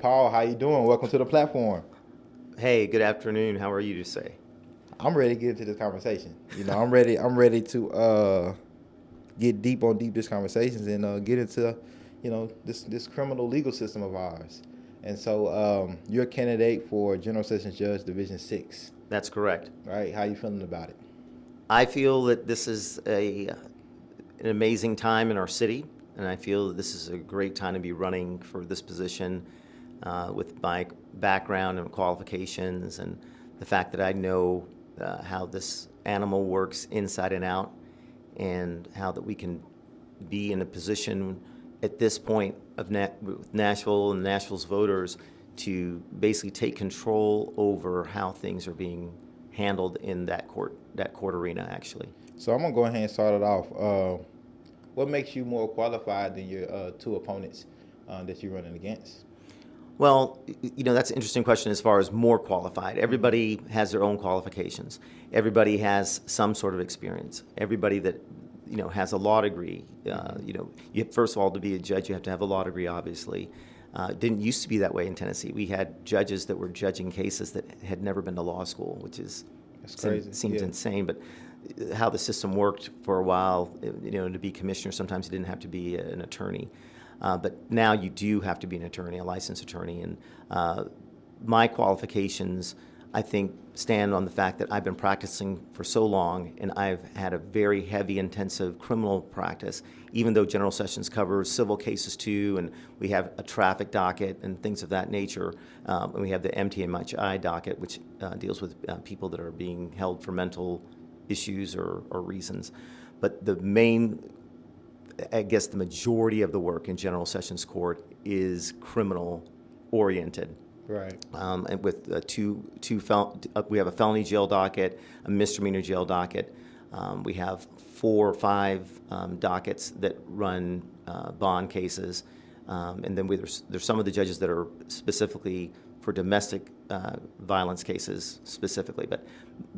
Paul, how you doing? Welcome to the platform. Hey, good afternoon. How are you to say? I'm ready to get into this conversation. I'm ready. I'm ready to get deep on deep this conversations and get into, this criminal legal system of ours. And so you're a candidate for General Sessions Judge Division 6, That's correct. right? How you feeling about it? I feel that this is an amazing time in our city, and I feel that this is a great time to be running for this position with my background and qualifications and the fact that I know how this animal works inside and out and how that we can be in a position at this point of with Nashville and Nashville's voters to basically take control over how things are being handled in that court arena, actually. So I'm gonna go ahead and start it off. What makes you more qualified than your two opponents that you're running against? Well, that's an interesting question as far as more qualified. Everybody has their own qualifications. Everybody has some sort of experience. Everybody that, has a law degree. First of all, to be a judge, you have to have a law degree, obviously. It didn't used to be that way in Tennessee. We had judges that were judging cases that had never been to law school, which is That's crazy. seems insane. But how the system worked for a while, to be commissioner, sometimes you didn't have to be an attorney. But now you do have to be an attorney, a licensed attorney. And my qualifications, I think, stand on the fact that I've been practicing for so long, and I've had a very heavy, intensive criminal practice, even though General Sessions covers civil cases too, and we have a traffic docket and things of that nature. And we have the MTMHI docket, which deals with people that are being held for mental issues or reasons. But the majority of the work in General Sessions Court is criminal oriented. Right. And with we have a felony jail docket, a misdemeanor jail docket. We have 4 or 5 dockets that run bond cases, and then there's some of the judges that are specifically for domestic violence cases specifically. But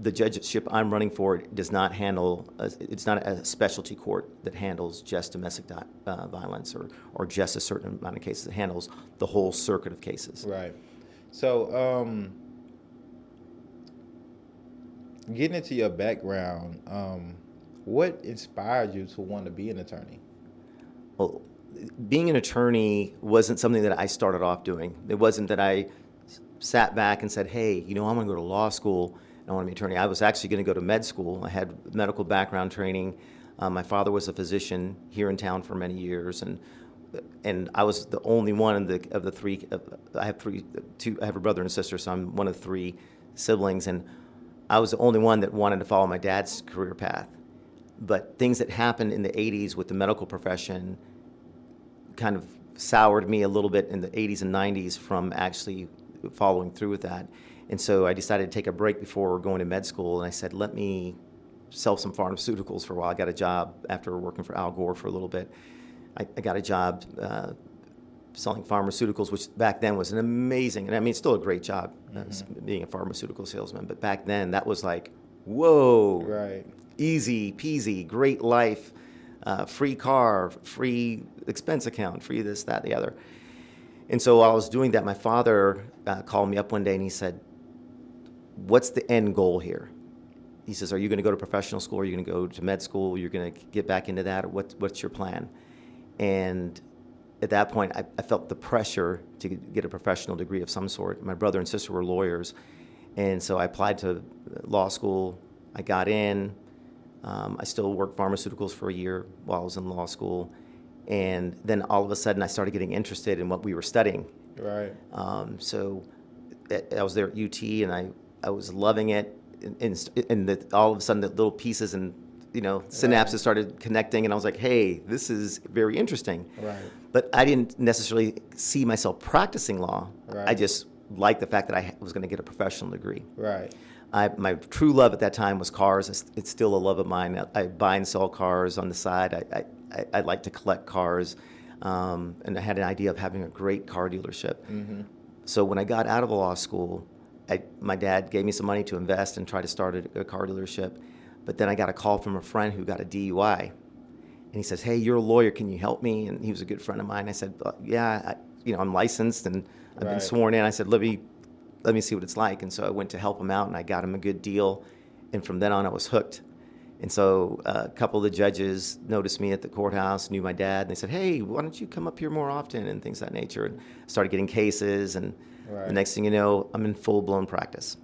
the judgeship I'm running for does not handle. It's not a specialty court that handles just domestic violence or just a certain amount of cases. It handles the whole circuit of cases. Right. So, getting into your background, what inspired you to want to be an attorney? Well, being an attorney wasn't something that I started off doing. It wasn't that I sat back and said, hey, I'm going to go to law school and I want to be an attorney. I was actually going to go to med school. I had medical background training. My father was a physician here in town for many years, and I was the only one of the three. I have two. I have a brother and a sister, so I'm one of 3 siblings, and I was the only one that wanted to follow my dad's career path. But things that happened in the 80s with the medical profession kind of soured me a little bit in the 80s and 90s from actually following through with that. And so I decided to take a break before going to med school, and I said, let me sell some pharmaceuticals for a while. I got a job after working for Al Gore for a little bit. I got a job selling pharmaceuticals, which back then was an amazing, and I mean, it's still a great job being a pharmaceutical salesman, but back then that was like, whoa, Right. easy peasy, great life, free car, free expense account, free this, that, the other. And so while I was doing that, my father called me up one day and he said, what's the end goal here? He says, are you going to go to professional school? Are you going to go to med school? You're going to get back into that? Or what's your plan? And at that point, I felt the pressure to get a professional degree of some sort. My brother and sister were lawyers, and so I applied to law school. I got in. I still worked pharmaceuticals for a year while I was in law school, and then all of a sudden, I started getting interested in what we were studying. Right. So I was there at UT, and I was loving it, and all of a sudden, the little pieces and synapses started connecting, and I was like, hey, this is very interesting. Right. But I didn't necessarily see myself practicing law. Right. I just liked the fact that I was going to get a professional degree. Right. My true love at that time was cars. It's still a love of mine. I buy and sell cars on the side. I like to collect cars, and I had an idea of having a great car dealership. Mm-hmm. So when I got out of law school, my dad gave me some money to invest and try to start a car dealership. But then I got a call from a friend who got a DUI. And he says, hey, you're a lawyer, can you help me? And he was a good friend of mine. I said, yeah, I'm licensed and I've been Right. sworn in. I said, let me see what it's like. And so I went to help him out, and I got him a good deal. And from then on, I was hooked. And so a couple of the judges noticed me at the courthouse, knew my dad, and they said, hey, why don't you come up here more often, and things of that nature. And I started getting cases, and Right. the next thing you know, I'm in full-blown practice.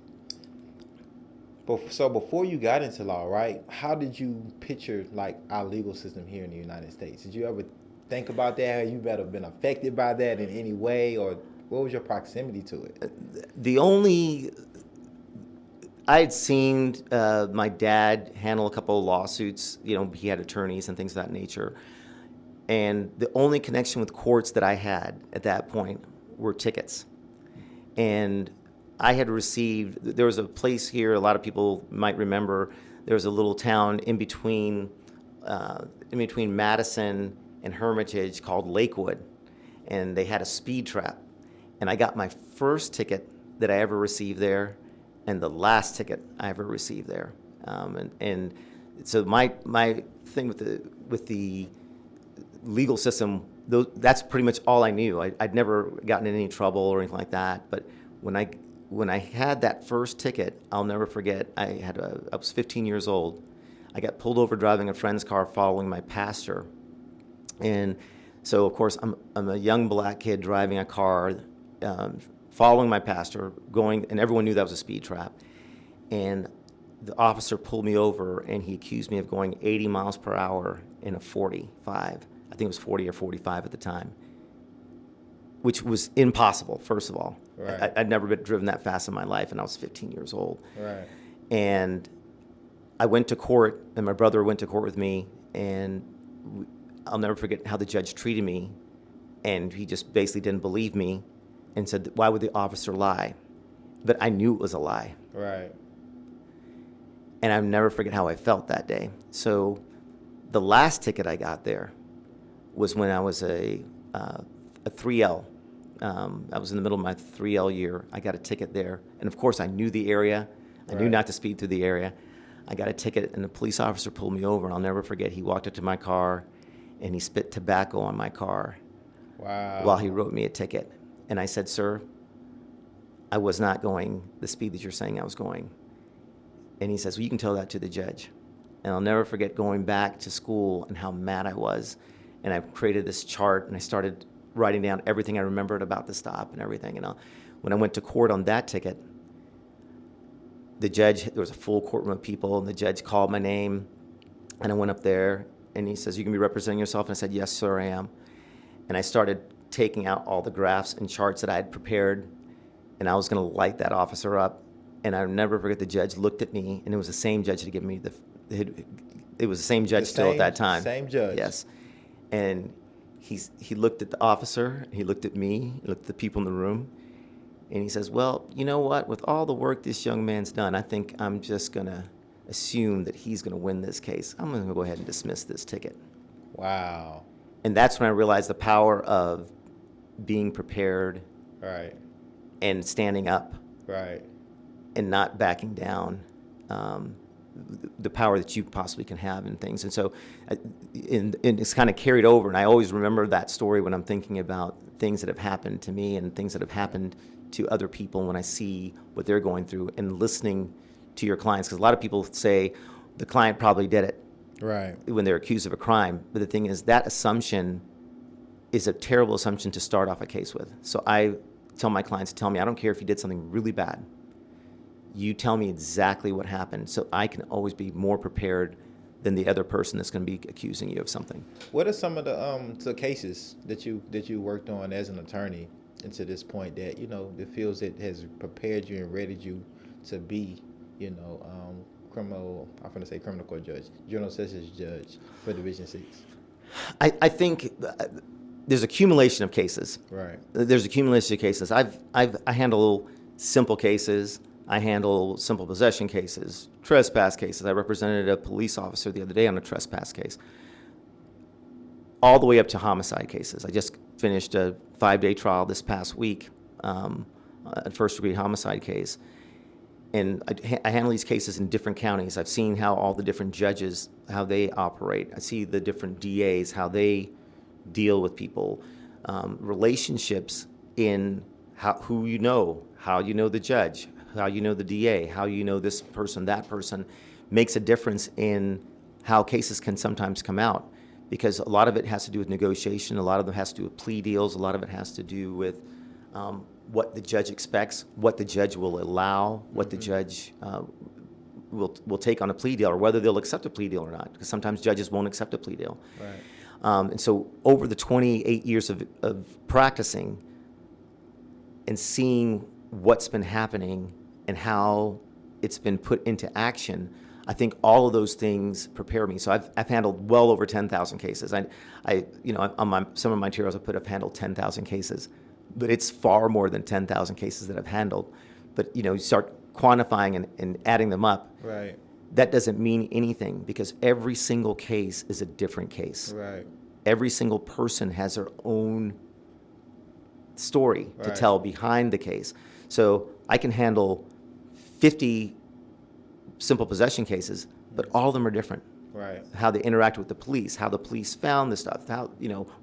So before you got into law, right? How did you picture like our legal system here in the United States? Did you ever think about that? Have you ever been affected by that in any way, or what was your proximity to it? I had seen my dad handle a couple of lawsuits. You know, he had attorneys and things of that nature. And the only connection with courts that I had at that point were tickets. And I had received, there was a place here, a lot of people might remember, there was a little town in between Madison and Hermitage called Lakewood. And they had a speed trap. And I got my first ticket that I ever received there, and the last ticket I ever received there. And so my thing with the legal system, that's pretty much all I knew. I'd never gotten in any trouble or anything like that. But when I had that first ticket, I'll never forget. I was 15 years old. I got pulled over driving a friend's car following my pastor, and so of course I'm a young black kid driving a car. Following my pastor, and everyone knew that was a speed trap. And the officer pulled me over, and he accused me of going 80 miles per hour in a 45. I think it was 40 or 45 at the time, which was impossible, first of all. Right. I'd never been driven that fast in my life, and I was 15 years old. Right. And I went to court, and my brother went to court with me, and I'll never forget how the judge treated me. And he just basically didn't believe me and said, why would the officer lie? But I knew it was a lie. Right. And I'll never forget how I felt that day. So the last ticket I got there was when I was a 3L. I was in the middle of my 3L year. I got a ticket there. And of course, I knew the area. I knew not to speed through the area. I got a ticket, and the police officer pulled me over. And I'll never forget, he walked up to my car, and he spit tobacco on my car. Wow. While he wrote me a ticket. And I said, sir, I was not going the speed that you're saying I was going. And he says, well, you can tell that to the judge. And I'll never forget going back to school and how mad I was. And I created this chart, and I started writing down everything I remembered about the stop and everything. And when I went to court on that ticket, the judge, there was a full courtroom of people, and the judge called my name. And I went up there, and he says, you can be representing yourself? And I said, yes, sir, I am. And I started taking out all the graphs and charts that I had prepared, and I was going to light that officer up. And I'll never forget, the judge looked at me, and it was the same judge that given me it was the same judge still at that time. Same judge. Yes. And he looked at the officer, he looked at me, he looked at the people in the room, and he says, well, you know what? With all the work this young man's done, I think I'm just going to assume that he's going to win this case. I'm going to go ahead and dismiss this ticket. Wow. And that's when I realized the power of being prepared, Right. and standing up, Right. and not backing down, the power that you possibly can have in things. And so and it's kind of carried over, and I always remember that story when I'm thinking about things that have happened to me and things that have happened to other people when I see what they're going through, and listening to your clients. Because a lot of people say the client probably did it. Right. When they're accused of a crime. But the thing is, that assumption is a terrible assumption to start off a case with. So I tell my clients, tell me, I don't care if you did something really bad. You tell me exactly what happened, so I can always be more prepared than the other person that's going to be accusing you of something. What are some of the cases that you worked on as an attorney, and to this point that that feels it has prepared you and readied you to be criminal court judge, juvenile justice judge for Division 6? I think there's accumulation of cases. Right. There's accumulation of cases. I handle simple cases. I handle simple possession cases, trespass cases. I represented a police officer the other day on a trespass case, all the way up to homicide cases. I just finished a 5-day trial this past week, a first-degree homicide case. And I handle these cases in different counties. I've seen how all the different judges, how they operate. I see the different DAs, how they deal with people. Relationships in who you know, how you know the judge, how you know the DA, how you know this person, that person, makes a difference in how cases can sometimes come out. Because a lot of it has to do with negotiation, a lot of it has to do with plea deals, a lot of it has to do with what the judge expects, what the judge will allow, what the judge will take on a plea deal, or whether they'll accept a plea deal or not. Because sometimes judges won't accept a plea deal. Right. And so over the 28 years of practicing and seeing what's been happening and how it's been put into action, I think all of those things prepare me. So I've handled well over 10,000 cases. On some of my materials I've handled 10,000 cases, but it's far more than 10,000 cases that I've handled. But you start quantifying and adding them up. Right. That doesn't mean anything, because every single case is a different case. Right. Every single person has their own story to Right. tell behind the case. So I can handle 50 simple possession cases, but all of them are different. Right. How they interact with the police, how the police found the stuff, how,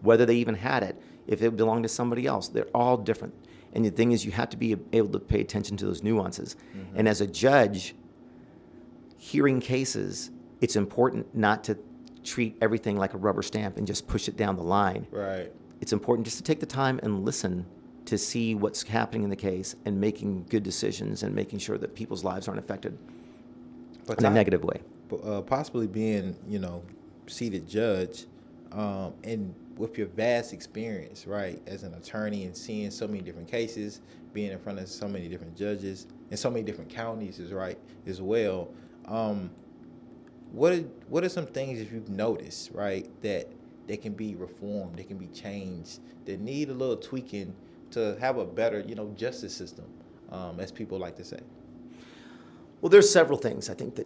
whether they even had it, if it belonged to somebody else. They're all different. And the thing is, you have to be able to pay attention to those nuances. Mm-hmm. And as a judge, hearing cases, it's important not to treat everything like a rubber stamp and just push it down the line. Right. It's important just to take the time and listen to see what's happening in the case and making good decisions and making sure that people's lives aren't affected in a negative way. Possibly being, seated judge, and with your vast experience, right, as an attorney and seeing so many different cases, being in front of so many different judges in so many different counties as well. What are some things that you've noticed, right, that they can be reformed, they can be changed, that need a little tweaking to have a better, justice system, as people like to say? Well, there's several things. I think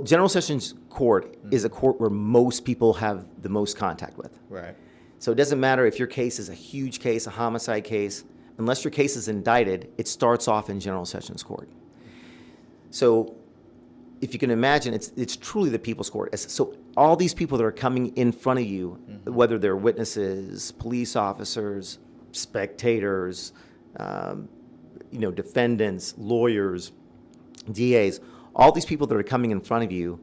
General Sessions Court is a court where most people have the most contact with. Right. So it doesn't matter if your case is a huge case, a homicide case, unless your case is indicted, it starts off in General Sessions Court. So if you can imagine, it's truly the people's court. So all these people that are coming in front of you, whether they're witnesses, police officers, spectators, defendants, lawyers, DAs, all these people that are coming in front of you,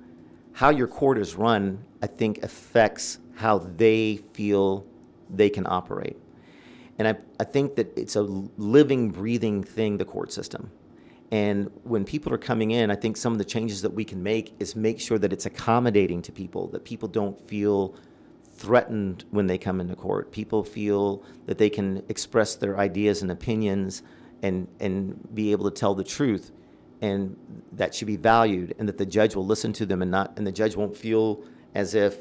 how your court is run, I think, affects how they feel they can operate. And I think that it's a living, breathing thing, the court system. And when people are coming in, I think some of the changes that we can make is make sure that it's accommodating to people, that people don't feel threatened when they come into court. People feel that they can express their ideas and opinions and be able to tell the truth, and that should be valued, and that the judge will listen to them and the judge won't feel as if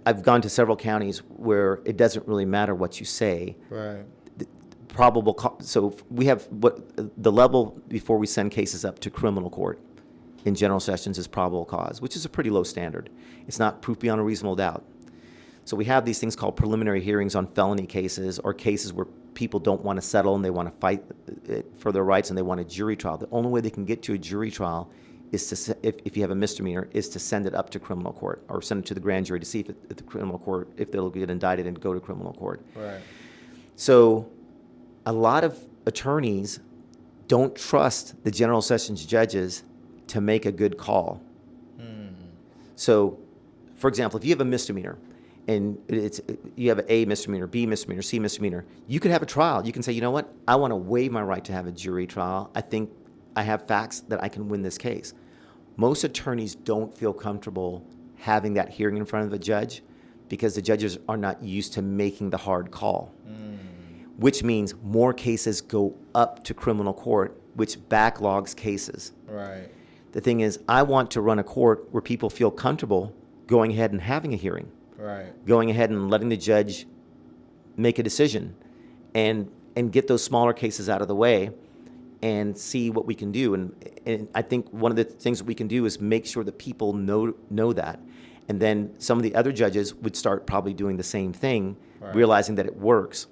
I've gone to several counties where it doesn't really matter what you say. Right. So we have the level before we send cases up to criminal court in General Sessions is probable cause, which is a pretty low standard. It's not proof beyond a reasonable doubt. So we have these things called preliminary hearings on felony cases, or cases where people don't want to settle and they want to fight for their rights and they want a jury trial. The only way they can get to a jury trial is to, if you have a misdemeanor, is to send it up to criminal court or send it to the grand jury to see if the criminal court, if they'll get indicted and go to criminal court. Right. So a lot of attorneys don't trust the General Sessions judges to make a good call. So, for example, if you have a misdemeanor, and you have an A misdemeanor, B misdemeanor, C misdemeanor, you could have a trial. You can say, you know what, I want to waive my right to have a jury trial. I think I have facts that I can win this case. Most attorneys don't feel comfortable having that hearing in front of a judge because the judges are not used to making the hard call, which means more cases go up to criminal court, which backlogs cases. Right. The thing is, I want to run a court where people feel comfortable going ahead and having a hearing. Right. Going ahead and letting the judge make a decision and get those smaller cases out of the way and see what we can do. And I think one of the things that we can do is make sure that people know that. And then some of the other judges would start probably doing the same thing, Right. realizing that it works.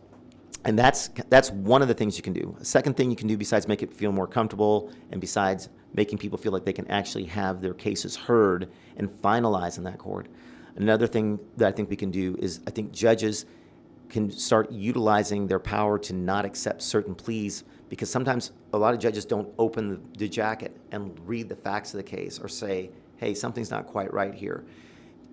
And that's one of the things you can do. A second thing you can do, besides make it feel more comfortable and besides making people feel like they can actually have their cases heard and finalized in that court, another thing that I think we can do is I think judges can start utilizing their power to not accept certain pleas, because sometimes a lot of judges don't open the jacket and read the facts of the case or say, hey, something's not quite right here.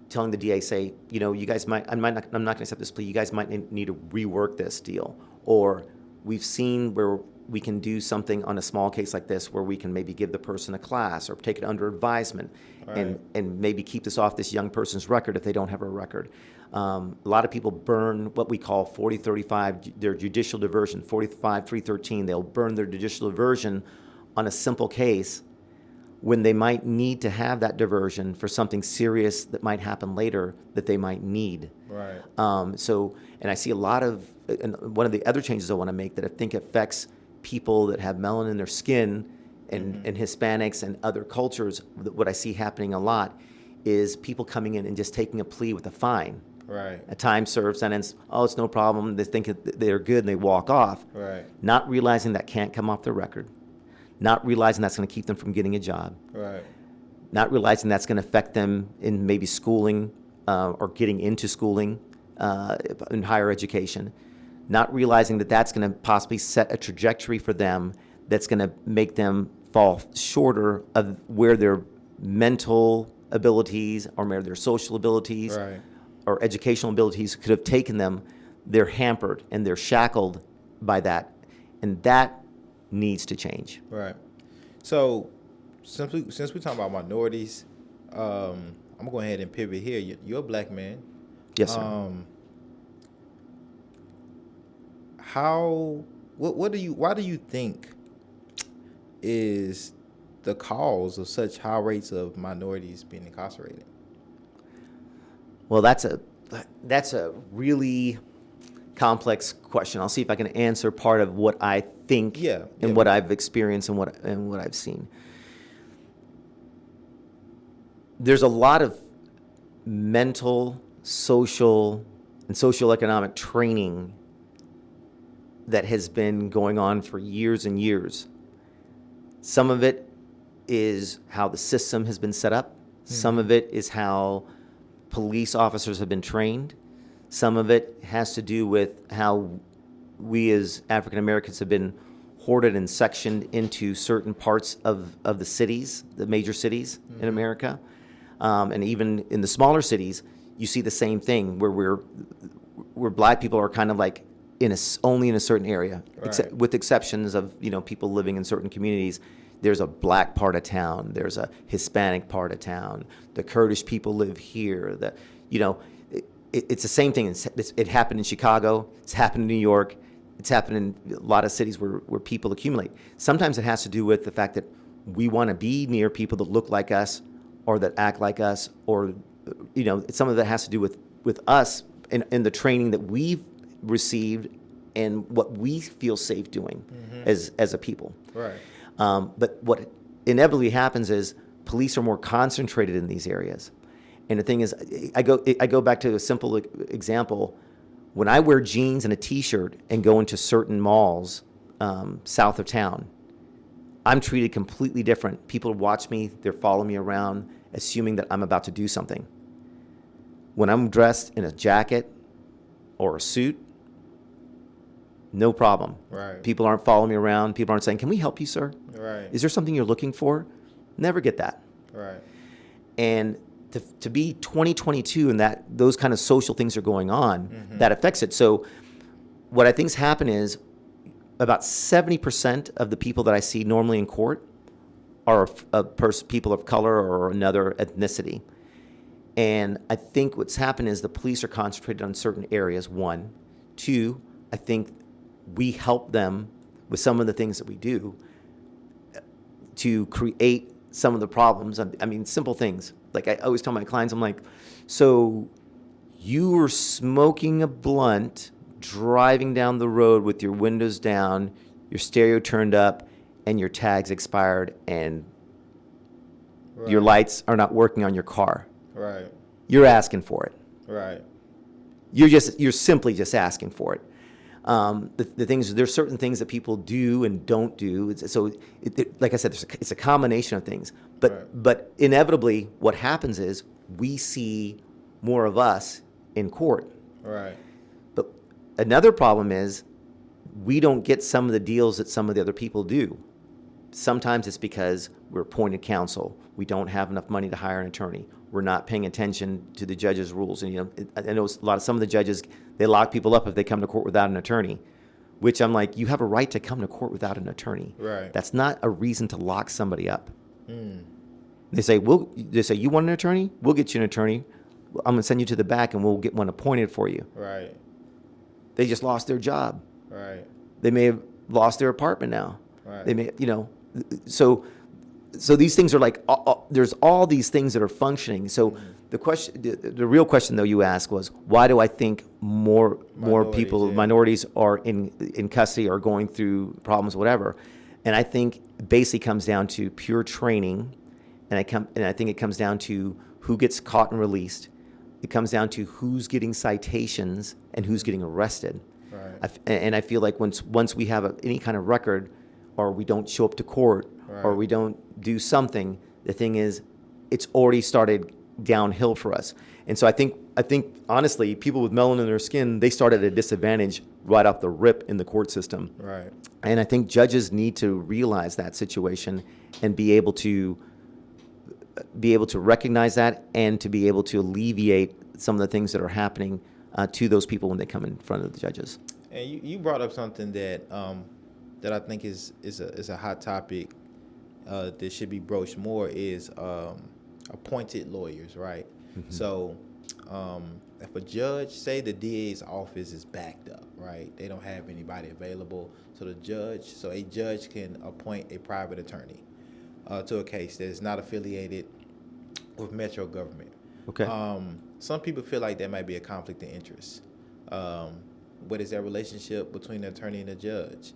Telling the DA, say, you guys I'm not going to accept this plea. You guys might need to rework this deal. Or we've seen where we can do something on a small case like this where we can maybe give the person a class or take it under advisement, right, and maybe keep this off this young person's record if they don't have a record. A lot of people burn what we call 40-35, their judicial diversion, 45-313. They'll burn their judicial diversion on a simple case when they might need to have that diversion for something serious that might happen later that they might need. Right. And I see a lot of, and one of the other changes I want to make that I think affects people that have melanin in their skin and Hispanics and other cultures, what I see happening a lot is people coming in and just taking a plea with a fine. Right. A time served sentence, oh, it's no problem. They think they're good and they walk off. Right. Not realizing that can't come off their record. Not realizing that's going to keep them from getting a job. Right. Not realizing that's going to affect them in maybe schooling or getting into schooling in higher education. Not realizing that that's going to possibly set a trajectory for them that's going to make them fall shorter of where their mental abilities or maybe their social abilities, right, or educational abilities could have taken them. They're hampered and they're shackled by that. And that needs to change. Right. So since we're talking about minorities, I'm going to go ahead and pivot here. You're a black man. Yes, sir. Why do you think is the cause of such high rates of minorities being incarcerated? Well, that's a really complex question. I'll see if I can answer part of what I think and what I've experienced and what I've seen. There's a lot of mental, social, and socioeconomic training that has been going on for years and years. Some of it is how the system has been set up. Mm-hmm. Some of it is how police officers have been trained. Some of it has to do with how we as African Americans have been hoarded and sectioned into certain parts of the cities, the major cities in America. And even in the smaller cities, you see the same thing where black people are kind of like only in a certain area, right, with exceptions of people living in certain communities. There's a black part of town. There's a Hispanic part of town. The Kurdish people live here. It's the same thing. It happened in Chicago. It's happened in New York. It's happened in a lot of cities where people accumulate. Sometimes it has to do with the fact that we want to be near people that look like us or that act like us, or some of that has to do with us and the training that we've received and what we feel safe doing as a people. Right. But what inevitably happens is police are more concentrated in these areas. And the thing is, I go back to a simple example. When I wear jeans and a T-shirt and go into certain malls south of town, I'm treated completely different. People watch me, they're following me around, assuming that I'm about to do something. When I'm dressed in a jacket or a suit, no problem. Right. People aren't following me around. People aren't saying, "Can we help you, sir? Right. Is there something you're looking for?" Never get that. Right. And to be 2022 and that those kind of social things are going on, that affects it. So what I think's happened is about 70% of the people that I see normally in court are people of color or another ethnicity. And I think what's happened is the police are concentrated on certain areas, one. Two, I think we help them with some of the things that we do to create some of the problems. I mean, simple things. Like I always tell my clients, I'm like, so you were smoking a blunt, driving down the road with your windows down, your stereo turned up, and your tag's expired, and your lights are not working on your car. Right. You're asking for it. Right. You're simply just asking for it. The things, there's certain things that people do and don't do. Like I said, it's a combination of things. But inevitably, what happens is we see more of us in court. Right. But another problem is we don't get some of the deals that some of the other people do. Sometimes it's because we're appointed counsel. We don't have enough money to hire an attorney. We're not paying attention to the judge's rules. And I know some of the judges, they lock people up if they come to court without an attorney, which I'm like, you have a right to come to court without an attorney. Right. That's not a reason to lock somebody up. They say, you want an attorney? We'll get you an attorney. I'm going to send you to the back and we'll get one appointed for you. Right. They just lost their job. Right. They may have lost their apartment now. Right. They may, so these things are like, there's all these things that are functioning. So the real question though you asked was, why do I think more people, minorities are in custody or going through problems, whatever? And I think basically comes down to pure training. And I think it comes down to who gets caught and released. It comes down to who's getting citations and who's getting arrested. Right. And I feel like once we have any kind of record, or we don't show up to court, or we don't do something, the thing is, it's already started downhill for us. And so I think honestly, people with melanin in their skin, they start at a disadvantage right off the rip in the court system. Right. And I think judges need to realize that situation and be able to recognize that and to be able to alleviate some of the things that are happening to those people when they come in front of the judges. And you brought up something that I think is a hot topic that should be broached more is appointed lawyers, right? Mm-hmm. So if a judge, say the DA's office is backed up, right? They don't have anybody available, so a judge can appoint a private attorney to a case that is not affiliated with metro government. Okay. Some people feel like there might be a conflict of interest. What is that relationship between the attorney and the judge?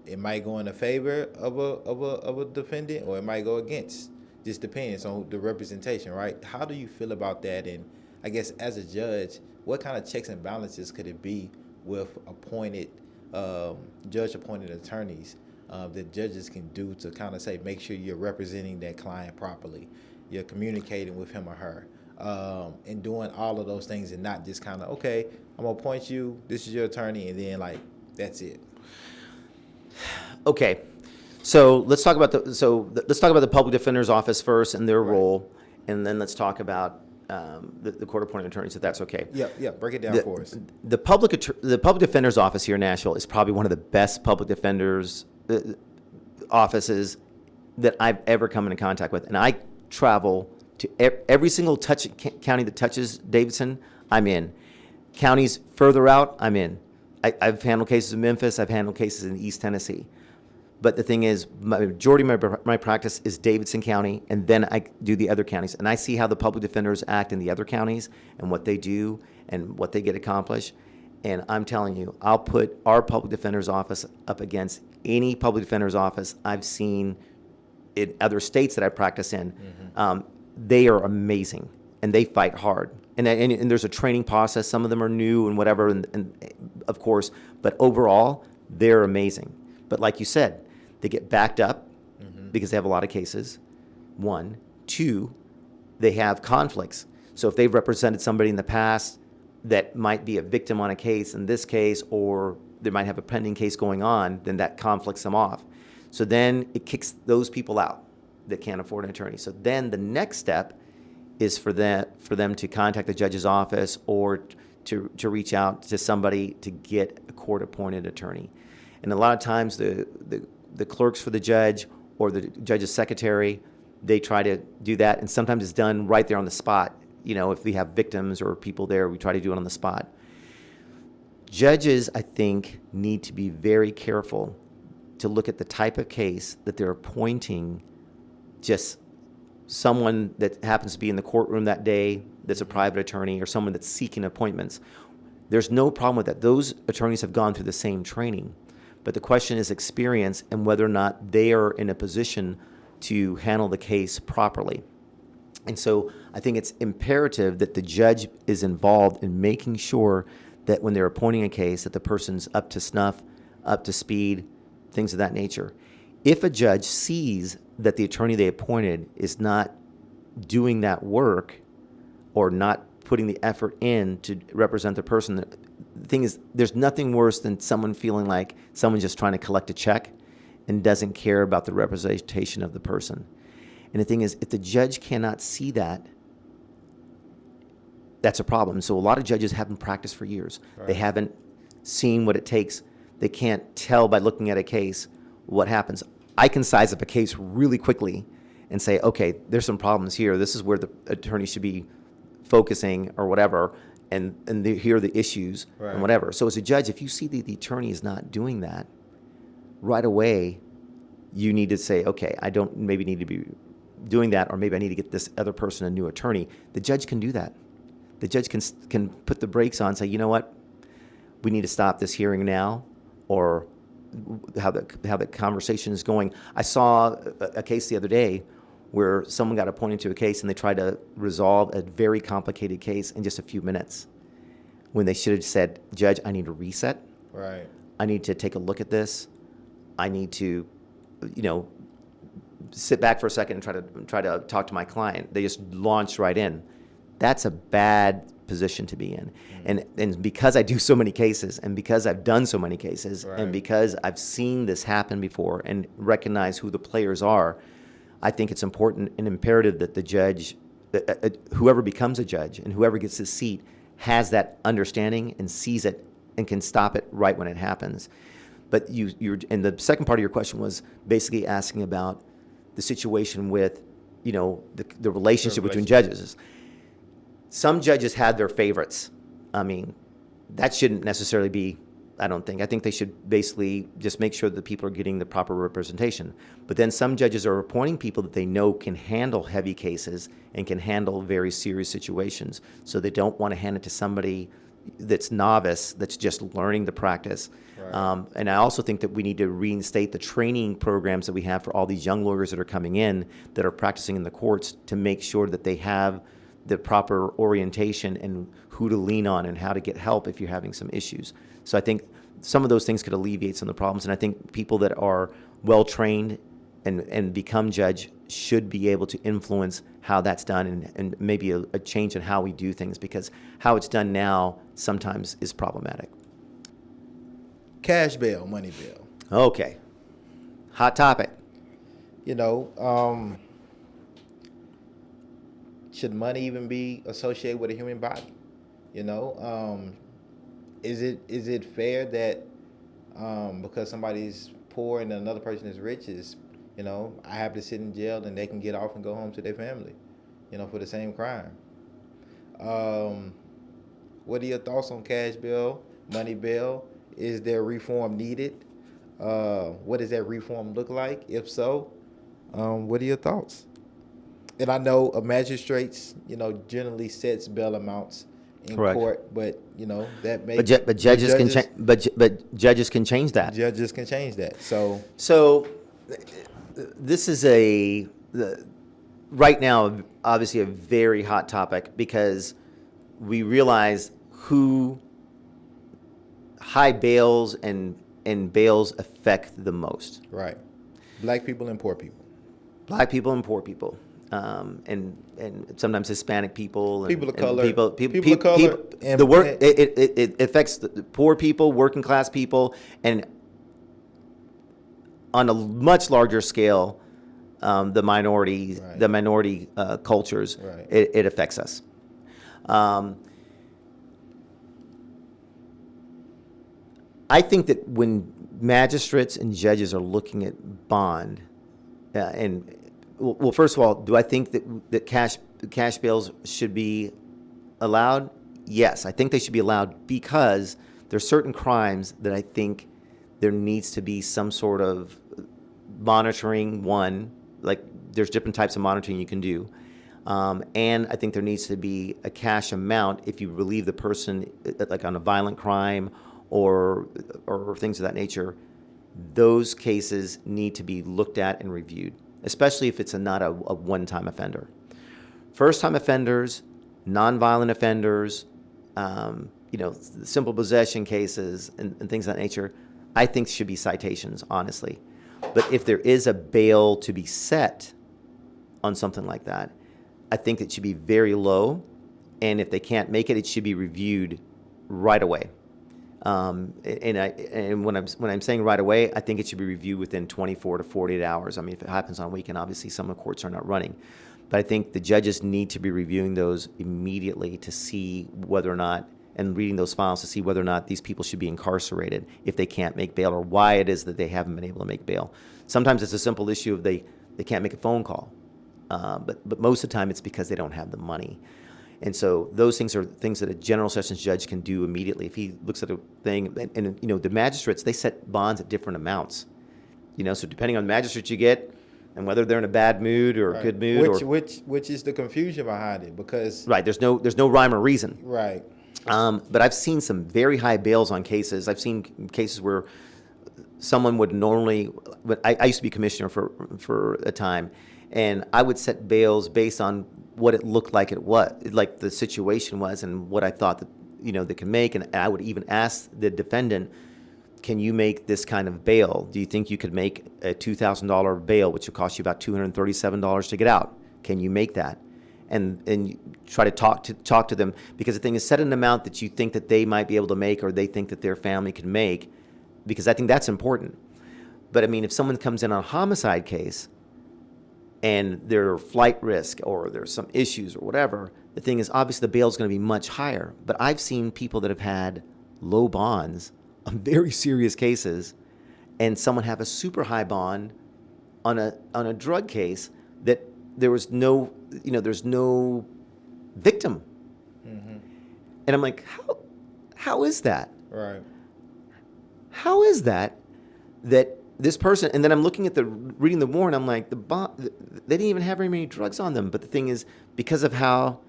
It might go in the favor of a defendant, or it might go against. Just depends on the representation, right? How do you feel about that? And I guess as a judge, what kind of checks and balances could it be with judge-appointed attorneys that judges can do to kind of say, make sure you're representing that client properly, you're communicating with him or her, and doing all of those things, and not just kind of, okay, I'm gonna appoint you, this is your attorney, and then like that's it. Okay, so let's talk about the public defender's office first and their role, and then let's talk about the court-appointed attorneys, if that's okay. Yeah. Break it down for us. The public defender's office here in Nashville is probably one of the best public defenders offices that I've ever come into contact with, and I travel to every single county that touches Davidson. I'm in. Counties further out, I'm in. I've handled cases in Memphis. I've handled cases in East Tennessee. But the thing is, majority of my practice is Davidson County, and then I do the other counties. And I see how the public defenders act in the other counties and what they do and what they get accomplished. And I'm telling you, I'll put our public defender's office up against any public defender's office I've seen in other states that I practice in. Mm-hmm. They are amazing, and they fight hard. And there's a training process. Some of them are new and whatever, and of course, but overall, they're amazing. But like you said, they get backed up because they have a lot of cases. 1. 2, they have conflicts. So if they've represented somebody in the past that might be a victim on a case in this case, or they might have a pending case going on, then that conflicts them off. So then it kicks those people out that can't afford an attorney. So then the next step is for them to contact the judge's office or to reach out to somebody to get a court-appointed attorney. And a lot of times the clerks for the judge or the judge's secretary, they try to do that, and sometimes it's done right there on the spot. If we have victims or people there, we try to do it on the spot. Judges, I think, need to be very careful to look at the type of case that they're appointing just someone that happens to be in the courtroom that day that's a private attorney or someone that's seeking appointments. There's no problem with that. Those attorneys have gone through the same training. But the question is experience and whether or not they are in a position to handle the case properly. And so I think it's imperative that the judge is involved in making sure that when they're appointing a case, that the person's up to snuff, up to speed, things of that nature. If a judge sees that the attorney they appointed is not doing that work or not putting the effort in to represent the person. The thing is, there's nothing worse than someone feeling like someone's just trying to collect a check and doesn't care about the representation of the person. And the thing is, if the judge cannot see that, that's a problem. So a lot of judges haven't practiced for years. Right. They haven't seen what it takes. They can't tell by looking at a case what happens. I can size up a case really quickly and say, okay, there's some problems here. This is where the attorney should be focusing or whatever, and here are the issues right. and whatever. So as a judge, if you see that the attorney is not doing that, right away, you need to say, okay, I don't maybe need to be doing that, or maybe I need to get this other person a new attorney. The judge can do that. The judge can put the brakes on and say, you know what, we need to stop this hearing now, or how the conversation is going. I saw a case the other day where someone got appointed to a case and they tried to resolve a very complicated case in just a few minutes, when they should have said, Judge, I need to reset. Right. I need to take a look at this. I need to, sit back for a second and try to talk to my client. They just launched right in. That's a bad position to be in. And because I do so many cases, and because I've done so many cases, right. and because I've seen this happen before and recognize who the players are, I think it's important and imperative that the judge, whoever becomes a judge and whoever gets his seat, has that understanding and sees it and can stop it right when it happens. But and the second part of your question was basically asking about the situation with, the relationship between judges. Some judges had their favorites. I mean, that shouldn't necessarily be, I don't think. I think they should basically just make sure that people are getting the proper representation. But then some judges are appointing people that they know can handle heavy cases and can handle very serious situations. So they don't want to hand it to somebody that's novice, that's just learning the practice. Right. And I also think that we need to reinstate the training programs that we have for all these young lawyers that are coming in, that are practicing in the courts, to make sure that they have the proper orientation and who to lean on and how to get help if you're having some issues. So I think some of those things could alleviate some of the problems. And I think people that are well-trained and become judge should be able to influence how that's done, and maybe a change in how we do things, because how it's done now sometimes is problematic. Cash bail, money bail. Okay. Hot topic. Should money even be associated with a human body? Is it fair that because somebody's poor and another person is rich, I have to sit in jail and they can get off and go home to their family, for the same crime? What are your thoughts on cash bail, money bail? Is there reform needed? What does that reform look like? If so, what are your thoughts? And I know magistrates, generally sets bail amounts in Correct. court, but that may. But judges can change. But judges can change that. Judges can change that. So this is right now obviously a very hot topic, because we realize who high bails and bails affect the most. Right. Black people and poor people. Black people and poor people. And sometimes Hispanic people, and people of color, people of color, and the work it affects the poor people, working class people, and on a much larger scale, the minority cultures. Right. It affects us. I think that when magistrates and judges are looking at bond, well, first of all, do I think that cash bails should be allowed? Yes, I think they should be allowed, because there's certain crimes that I think there needs to be some sort of monitoring. One, like there's different types of monitoring you can do. And I think there needs to be a cash amount if you relieve the person, like on a violent crime or things of that nature. Those cases need to be looked at and reviewed, especially if it's not a one-time offender. First-time offenders, nonviolent offenders, simple possession cases and things of that nature, I think should be citations, honestly. But if there is a bail to be set on something like that, I think it should be very low, and if they can't make it, it should be reviewed right away. And when I'm saying right away, I think it should be reviewed within 24 to 48 hours. I mean, if it happens on a weekend, obviously some of the courts are not running. But I think the judges need to be reviewing those immediately to see whether or not, and reading those files to see whether or not these people should be incarcerated if they can't make bail, or why it is that they haven't been able to make bail. Sometimes it's a simple issue of they can't make a phone call. But most of the time it's because they don't have the money. And so those things are things that a general sessions judge can do immediately. If he looks at a thing, and the magistrates, they set bonds at different amounts. So depending on the magistrate you get, and whether they're in a bad mood or a good mood, which is the confusion behind it, because there's no rhyme or reason. Right. But I've seen some very high bails on cases. I've seen cases where someone would normally, I used to be commissioner for a time, and I would set bails based on what it looked like like the situation was, and what I thought that they can make. And I would even ask the defendant, can you make this kind of bail? Do you think you could make a $2,000 bail, which would cost you about $237 to get out? Can you make that? And you try to talk to them, because the thing is, set an amount that you think that they might be able to make, or they think that their family can make, because I think that's important. But I mean, if someone comes in on a homicide case and they're flight risk, or there's some issues or whatever, the thing is, obviously the bail is going to be much higher. But I've seen people that have had low bonds on very serious cases, and someone have a super high bond on a drug case that there was no, there's no victim. Mm-hmm. And I'm like, how is that? Right. How is that this person, and then I'm looking at reading the warrant, I'm like, they didn't even have very many drugs on them. But the thing is, because of how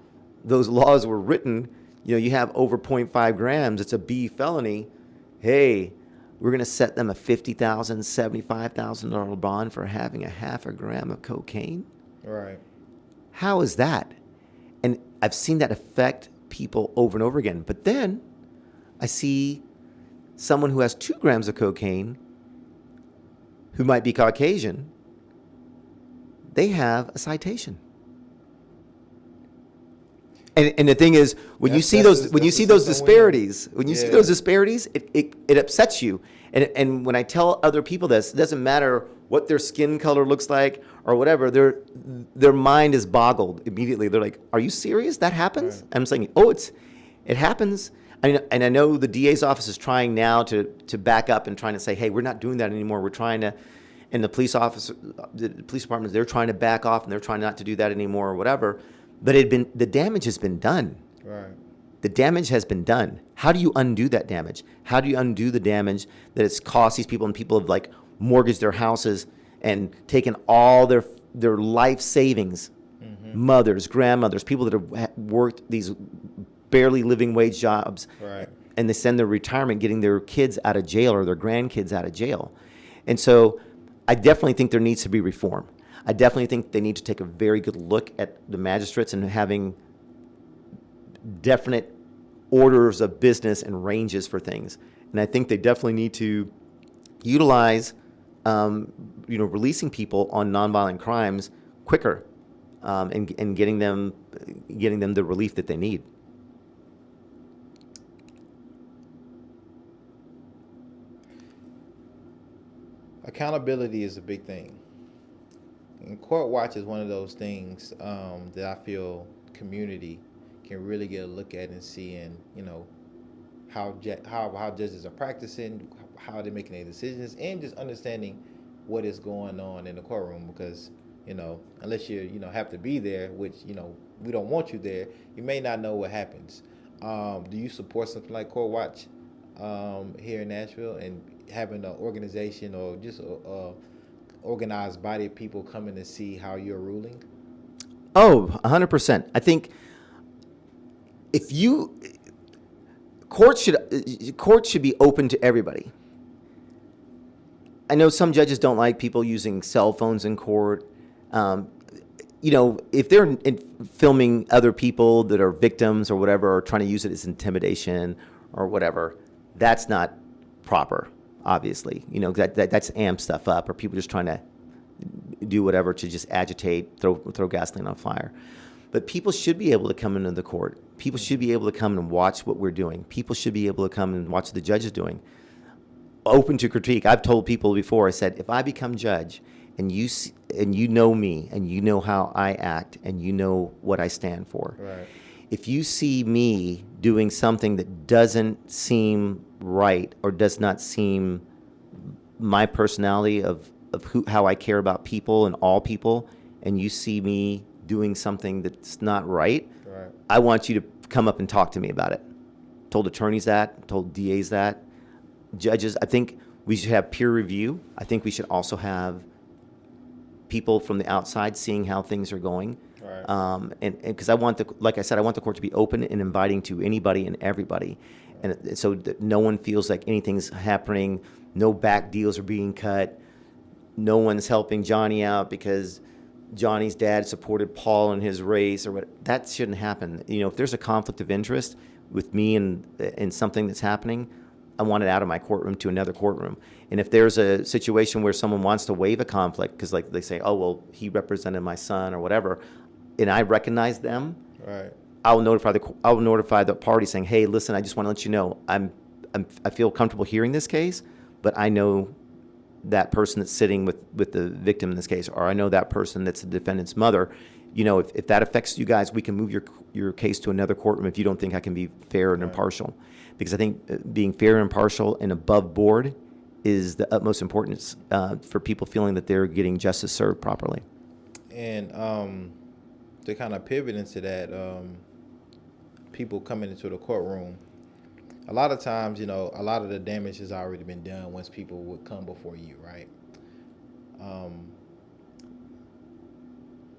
those laws were written, you have over 0.5 grams, it's a B felony. Hey, we're going to set them a $50,000, $75,000 bond for having a half a gram of cocaine. Right. How is that? And I've seen that affect people over and over again. But then I see someone who has 2 grams of cocaine, who might be Caucasian, they have a citation. And the thing is, when you see those disparities, it upsets you. And when I tell other people this, it doesn't matter what their skin color looks like or whatever, their mind is boggled immediately. They're like, "Are you serious? That happens?" Right. I'm saying, "Oh, it happens." And I know the DA's office is trying now to back up and trying to say, "Hey, we're not doing that anymore. We're trying to," and the police departments, they're trying to back off, and they're trying not to do that anymore or whatever. But the damage has been done. Right. The damage has been done. How do you undo that damage? How do you undo the damage that it's cost these people, and people have like mortgaged their houses and taken all their life savings, mm-hmm. mothers, grandmothers, people that have worked these barely living wage jobs, right. and they send their retirement getting their kids out of jail or their grandkids out of jail. And so I definitely think there needs to be reform. I definitely think they need to take a very good look at the magistrates and having definite orders of business and ranges for things. And I think they definitely need to utilize, releasing people on nonviolent crimes quicker, and getting them the relief that they need. Accountability is a big thing. And court watch is one of those things that I feel community can really get a look at and see, and how judges are practicing, how they're making their decisions, and just understanding what is going on in the courtroom. Because unless you have to be there, which we don't want you there, you may not know what happens. Do you support something like Court Watch here in Nashville, and having an organization or just a organized body of people coming to see how you're ruling? Oh, 100%. I think courts should be open to everybody. I know some judges don't like people using cell phones in court. If they're filming other people that are victims or whatever, or trying to use it as intimidation or whatever, that's not proper. Obviously, that's amp stuff up, or people just trying to do whatever to just agitate, throw gasoline on fire. But people should be able to come into the court. People should be able to come and watch what we're doing. People should be able to come and watch the judge is doing. Open to critique. I've told people before, I said, if I become judge and you know me and you know how I act and you know what I stand for, Right. if you see me doing something that doesn't seem right or does not seem my personality of how I care about people and all people, and you see me doing something that's not right, Right. I want you to come up and talk to me about it. Told attorneys that, told DAs that. Judges, I think we should have peer review. I think we should also have people from the outside seeing how things are going. Right. And because like I said, I want the court to be open and inviting to anybody and everybody. And so that no one feels like anything's happening, no back deals are being cut, no one's helping Johnny out because Johnny's dad supported Paul in his race or what. That shouldn't happen. If there's a conflict of interest with me and something that's happening, I want it out of my courtroom to another courtroom. And if there's a situation where someone wants to waive a conflict because like they say, oh, well, he represented my son or whatever, and I recognize them, Right. I'll notify the party saying, hey, listen, I just want to let you know I feel comfortable hearing this case, but I know that person that's sitting with the victim in this case, or I know that person that's the defendant's mother. If that affects you guys, we can move your case to another courtroom if you don't think I can be fair and impartial. Because I think being fair and impartial and above board is the utmost importance for people feeling that they're getting justice served properly. And to kind of pivot into that, people coming into the courtroom, a lot of times, a lot of the damage has already been done once people would come before you, right?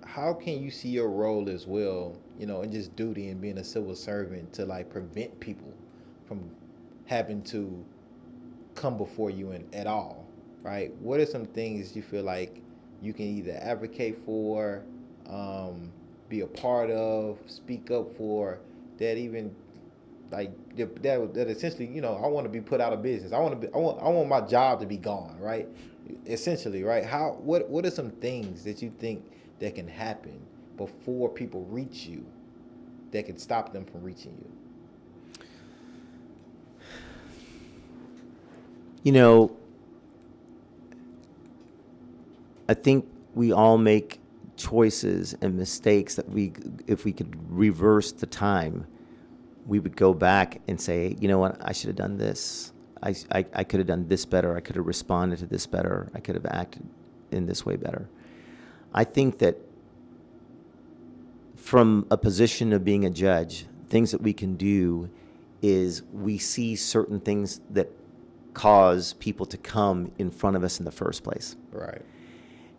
How can you see your role as well, in just duty and being a civil servant to like prevent people from having to come before you at all, right? What are some things you feel like you can either advocate for, be a part of, speak up for, that even like that essentially, I want to be put out of business. I want my job to be gone, right? Essentially, right? What are some things that you think that can happen before people reach you that can stop them from reaching you? I think we all make choices and mistakes that if we could reverse the time, we would go back and say, you know what, I should have done this. I could have done this better. I could have responded to this better. I could have acted in this way better. I think that from a position of being a judge, things that we can do is we see certain things that cause people to come in front of us in the first place. Right.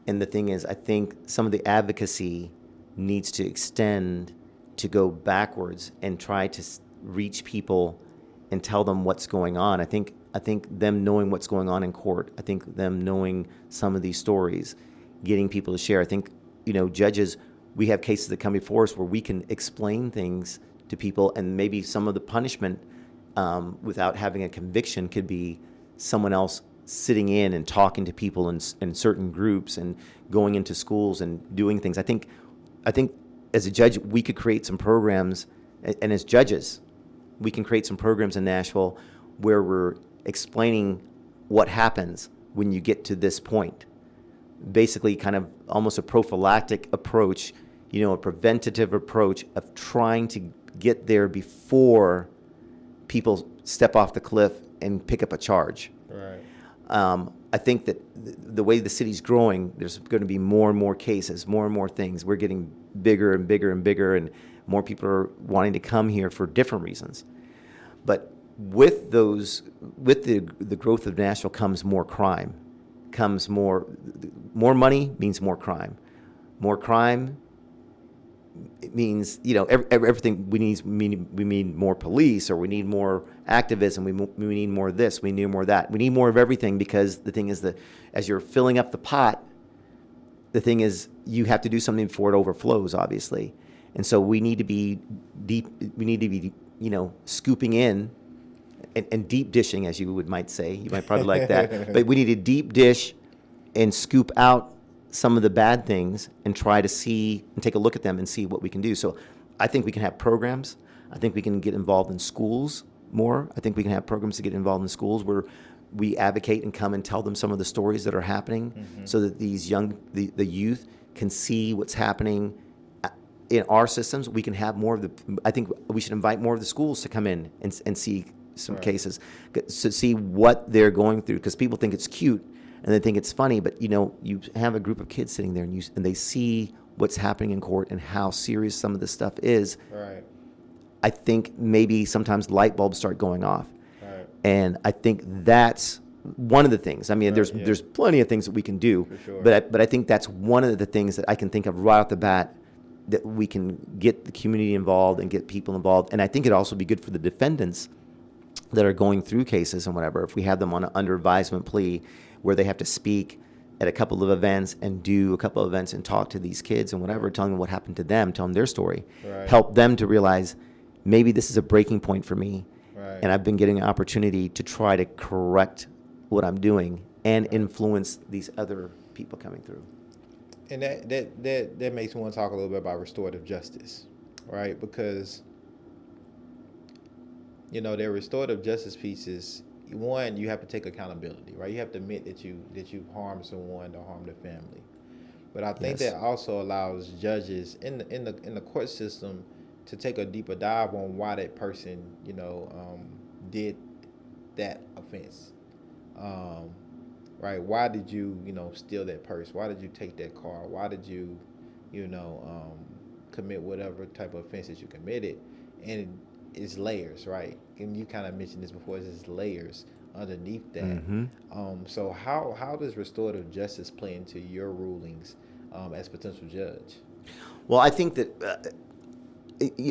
And the thing is, I think some of the advocacy needs to extend to go backwards and try to reach people and tell them what's going on. I think them knowing what's going on in court, I think them knowing some of these stories, getting people to share. I think, judges, we have cases that come before us where we can explain things to people, and maybe some of the punishment without having a conviction could be someone else sitting in and talking to people in certain groups and going into schools and doing things. I think as a judge, we could create some programs, and as judges, we can create some programs in Nashville where we're explaining what happens when you get to this point. Basically, kind of almost a prophylactic approach, a preventative approach of trying to get there before people step off the cliff and pick up a charge. Right. I think that the way the city's growing, there's going to be more and more cases, more and more things. We're getting bigger and bigger and bigger, and more people are wanting to come here for different reasons. But with the growth of Nashville comes more crime, comes more money means more crime. More crime, it means, everything we need more police, or we need more activism, we need more of this, we need more of that. We need more of everything, because the thing is that as you're filling up the pot, the thing is you have to do something before it overflows, obviously. And so we need to be deep, scooping in and deep dishing, as you might say. You might probably like that. But we need to deep dish and scoop out some of the bad things and try to see and take a look at them and see what we can do. So I think we can have programs. I think we can get involved in schools more. I think we can have programs to get involved in schools where we advocate and come and tell them some of the stories that are happening, so that these the youth can see what's happening in our systems. We can have more of I think we should invite more of the schools to come in and see some cases, to see what they're going through, because people think it's cute and they think it's funny, but you have a group of kids sitting there and they see what's happening in court and how serious some of this stuff is. Right. I think maybe sometimes light bulbs start going off. Right. And I think that's one of the things. I mean, there's plenty of things that we can do, For sure. but I think that's one of the things that I can think of right off the bat, that we can get the community involved and get people involved. And I think it'd also be good for the defendants that are going through cases and whatever, if we have them on an under advisement plea where they have to speak at a couple of events and do a couple of events and talk to these kids and whatever, telling them what happened to them, tell them their story, help them to realize maybe this is a breaking point for me, and I've been getting an opportunity to try to correct what I'm doing and influence these other people coming through. And that makes me want to talk a little bit about restorative justice, right? Because their restorative justice pieces, one, you have to take accountability, right? You have to admit that you harmed someone or harmed a family. But I think that also allows judges in the court system to take a deeper dive on why that person, did that offense. Right? Why did you, steal that purse? Why did you take that car? Why did you, commit whatever type of offense that you committed? And it's layers, right? And you kind of mentioned this before. It's layers underneath that. Mm-hmm. So how does restorative justice play into your rulings as potential judge? Well, I think that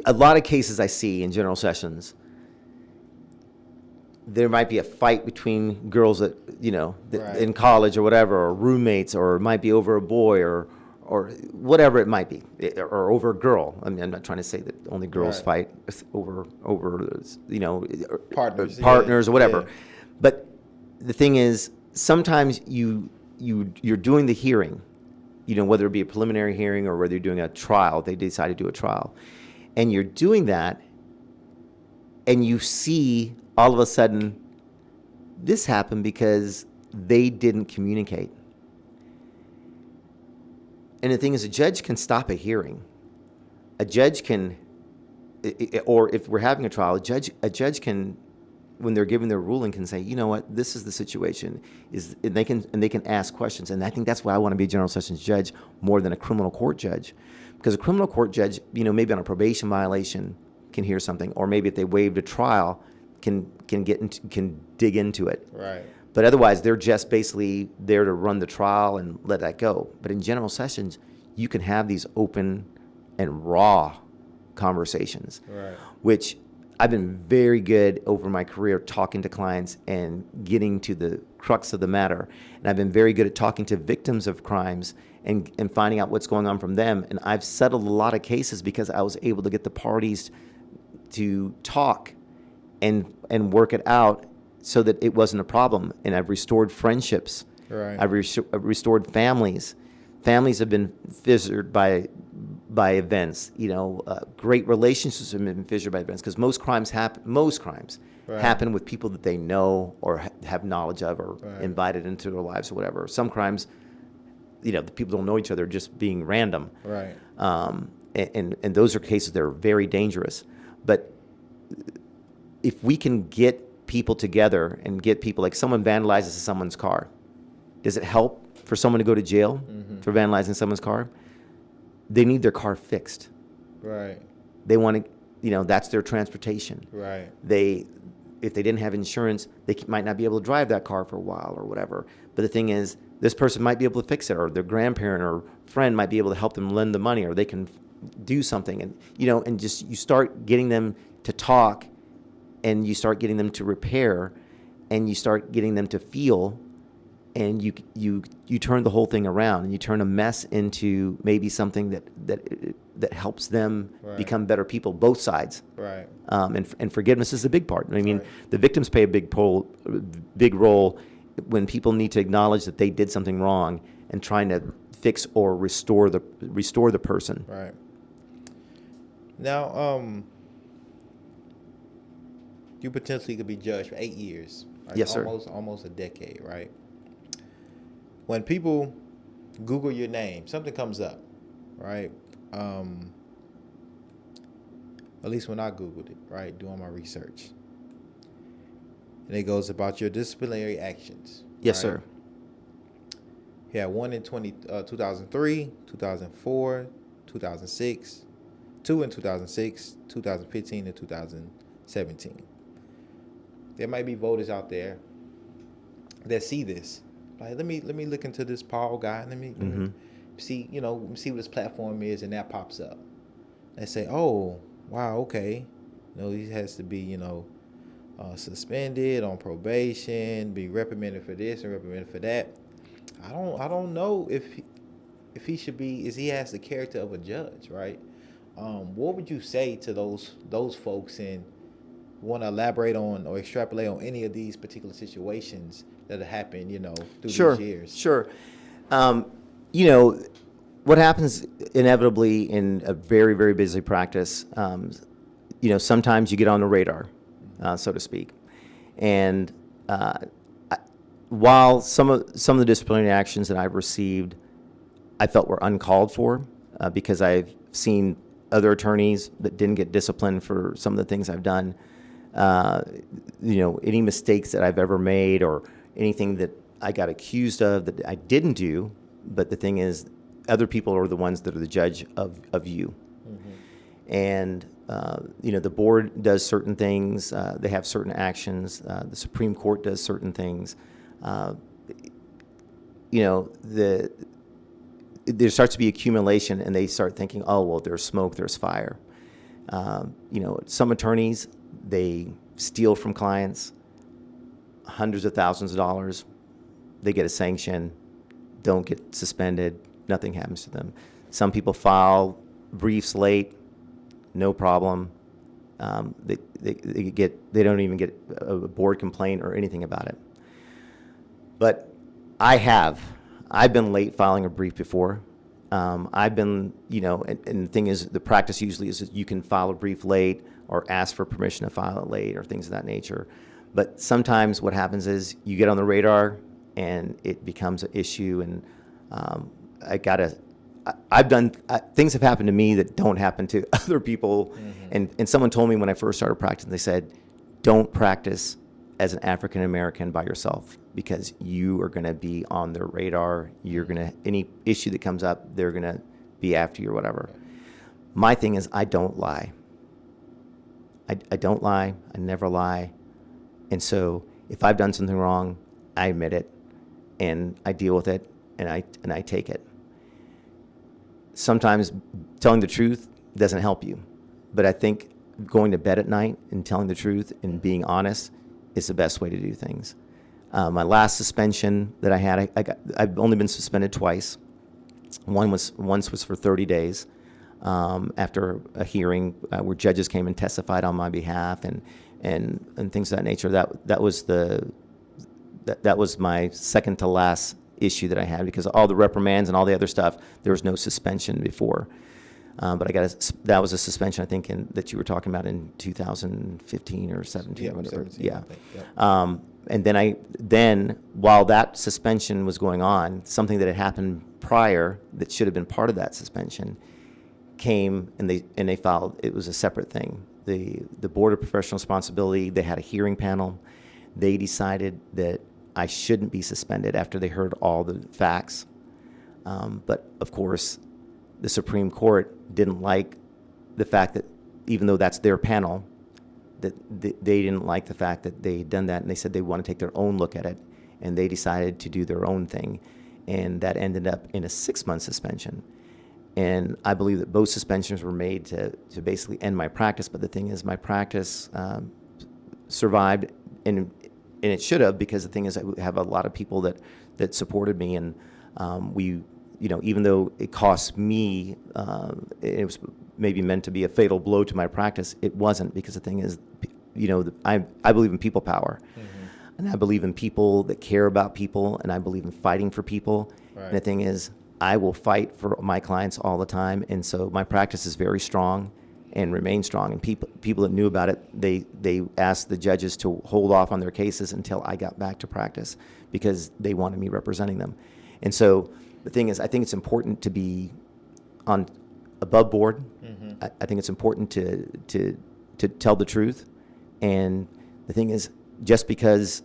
a lot of cases I see in general sessions, there might be a fight between girls that in college or whatever, or roommates, or it might be over a boy or whatever it might be, or over a girl. I mean, I'm not trying to say that only girls fight over partners or whatever. Yeah. But the thing is, sometimes you're doing the hearing, whether it be a preliminary hearing or whether you're doing a trial. They decide to do a trial, and you're doing that, and you see all of a sudden this happened because they didn't communicate. And the thing is, a judge can stop a hearing. A judge can, or if we're having a trial, a judge can, when they're giving their ruling, can say, you know what, this is the situation. And they can ask questions. And I think that's why I want to be a general sessions judge more than a criminal court judge, because a criminal court judge, maybe on a probation violation, can hear something, or maybe if they waived a trial, can dig into it. Right. But otherwise, they're just basically there to run the trial and let that go. But in general sessions, you can have these open and raw conversations, which I've been very good over my career talking to clients and getting to the crux of the matter. And I've been very good at talking to victims of crimes and finding out what's going on from them. And I've settled a lot of cases because I was able to get the parties to talk and work it out so that it wasn't a problem. And I've restored friendships. Right. I've restored families. Families have been fissured by events. Great relationships have been fissured by events, because most crimes happen with people that they know or have knowledge of, or invited into their lives or whatever. Some crimes, the people don't know each other, just being random. Right. And those are cases that are very dangerous. But if we can get people together and get people, like someone vandalizes someone's car, does it help for someone to go to jail for vandalizing someone's car? They need their car fixed. Right. They want to, that's their transportation. Right. If they didn't have insurance, they might not be able to drive that car for a while or whatever. But the thing is, this person might be able to fix it, or their grandparent or friend might be able to help them lend the money, or they can do something. And, and just you start getting them to talk, and you start getting them to repair, and you start getting them to feel, and you turn the whole thing around, and you turn a mess into maybe something that helps them become better people, both sides. Right. And forgiveness is a big part. I mean, the victims play a big role when people need to acknowledge that they did something wrong and trying to fix or restore the person. Right. Now, you potentially could be judged for 8 years. Like Yes, sir. Almost a decade, right? When people Google your name, something comes up, right? At least when I Googled it, right, doing my research. And it goes about your disciplinary actions. Yes, right? sir. You had one in 2003, 2004, 2006, two in 2006, 2015, and 2017. There might be voters out there that see this. Like, let me look into this Paul guy. Let me see, see what his platform is, and that pops up. They say, oh, wow, okay. He has to be, suspended, on probation, be reprimanded for this and reprimanded for that. I don't know if he should be, he has the character of a judge, right? What would you say to those folks, and want to elaborate on or extrapolate on any of these particular situations that have happened, through Sure, these years? sure. What happens inevitably in a very, very busy practice, sometimes you get on the radar, so to speak. And while some of the disciplinary actions that I've received, I felt were uncalled for, because I've seen other attorneys that didn't get disciplined for some of the things I've done. Any mistakes that I've ever made or anything that I got accused of that I didn't do. But the thing is, other people are the ones that are the judge of you. Mm-hmm. And, the board does certain things. They have certain actions. The Supreme Court does certain things. There starts to be accumulation, and they start thinking, oh, well, there's smoke, there's fire. Some attorneys, they steal from clients hundreds of thousands of dollars. They get a sanction, don't get suspended, nothing happens to them. Some people file briefs late, no problem. They don't even get a board complaint or anything about it. But I've been late filing a brief before. I've been, and the thing is, the practice usually is that you can file a brief late or ask for permission to file it late or things of that nature. But sometimes what happens is you get on the radar and it becomes an issue, and things have happened to me that don't happen to other people. Mm-hmm. And someone told me when I first started practicing, they said, don't practice as an African American by yourself, because you are going to be on their radar. Any issue that comes up, they're going to be after you or whatever. My thing is, I don't lie. I don't lie. I never lie. And so if I've done something wrong, I admit it, and I deal with it, and I take it. Sometimes telling the truth doesn't help you, but I think going to bed at night and telling the truth and being honest is the best way to do things. My last suspension that I had, I've only been suspended twice. Once was for 30 days after a hearing where judges came and testified on my behalf and things of that nature. That was my second to last issue that I had, because all the reprimands and all the other stuff, there was no suspension before. But that was a suspension, I think, that you were talking about in 2015 or 17 or whatever. 17, yeah. I think, yep. And then while that suspension was going on, something that had happened prior that should have been part of that suspension came, and they filed. It was a separate thing. The Board of Professional Responsibility, they had a hearing panel. They decided that I shouldn't be suspended after they heard all the facts. But of course, the Supreme Court didn't like the fact that, even though that's their panel, that they didn't like the fact that they had done that, and they said they want to take their own look at it, and they decided to do their own thing, and that ended up in a 6-month suspension. And I believe that both suspensions were made to basically end my practice, but the thing is, my practice survived, and it should have, because the thing is, I have a lot of people that supported me, and we, even though it cost me, it was maybe meant to be a fatal blow to my practice, it wasn't, because the thing is, I believe in people power. Mm-hmm. And I believe in people that care about people, and I believe in fighting for people. Right. And the thing is, I will fight for my clients all the time, and so my practice is very strong, and remain strong. And people that knew about it, they asked the judges to hold off on their cases until I got back to practice because they wanted me representing them. And so the thing is, I think it's important to be on above board. Mm-hmm. I think it's important to tell the truth. And the thing is, just because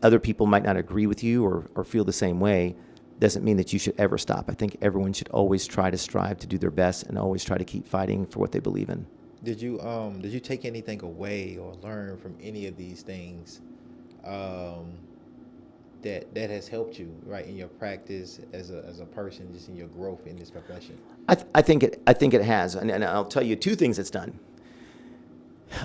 other people might not agree with you or feel the same way doesn't mean that you should ever stop. I think everyone should always try to strive to do their best and always try to keep fighting for what they believe in. Did you take anything away or learn from any of these things that has helped you, right, in your practice as a person, just in your growth in this profession? I think it has, and I'll tell you two things it's done.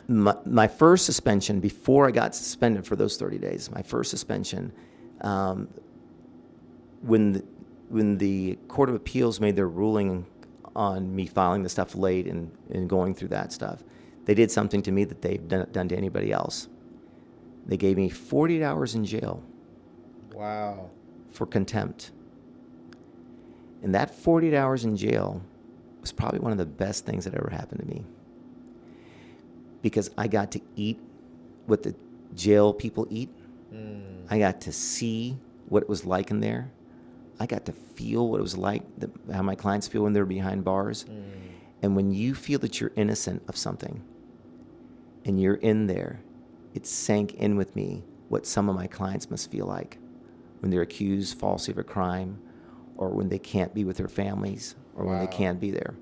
My first suspension, before I got suspended for those 30 days, my first suspension, when the Court of Appeals made their ruling on me filing the stuff late and going through that stuff, they did something to me that they've done to anybody else. They gave me 48 hours in jail. Wow. For contempt. And that 48 hours in jail was probably one of the best things that ever happened to me. Because I got to eat what the jail people eat. I got to see what it was like in there. I got to feel what it was like, how my clients feel when they're behind bars. And when you feel that you're innocent of something and you're in there, it sank in with me what some of my clients must feel like when they're accused falsely of a crime or when they can't be with their families or when they can't be there.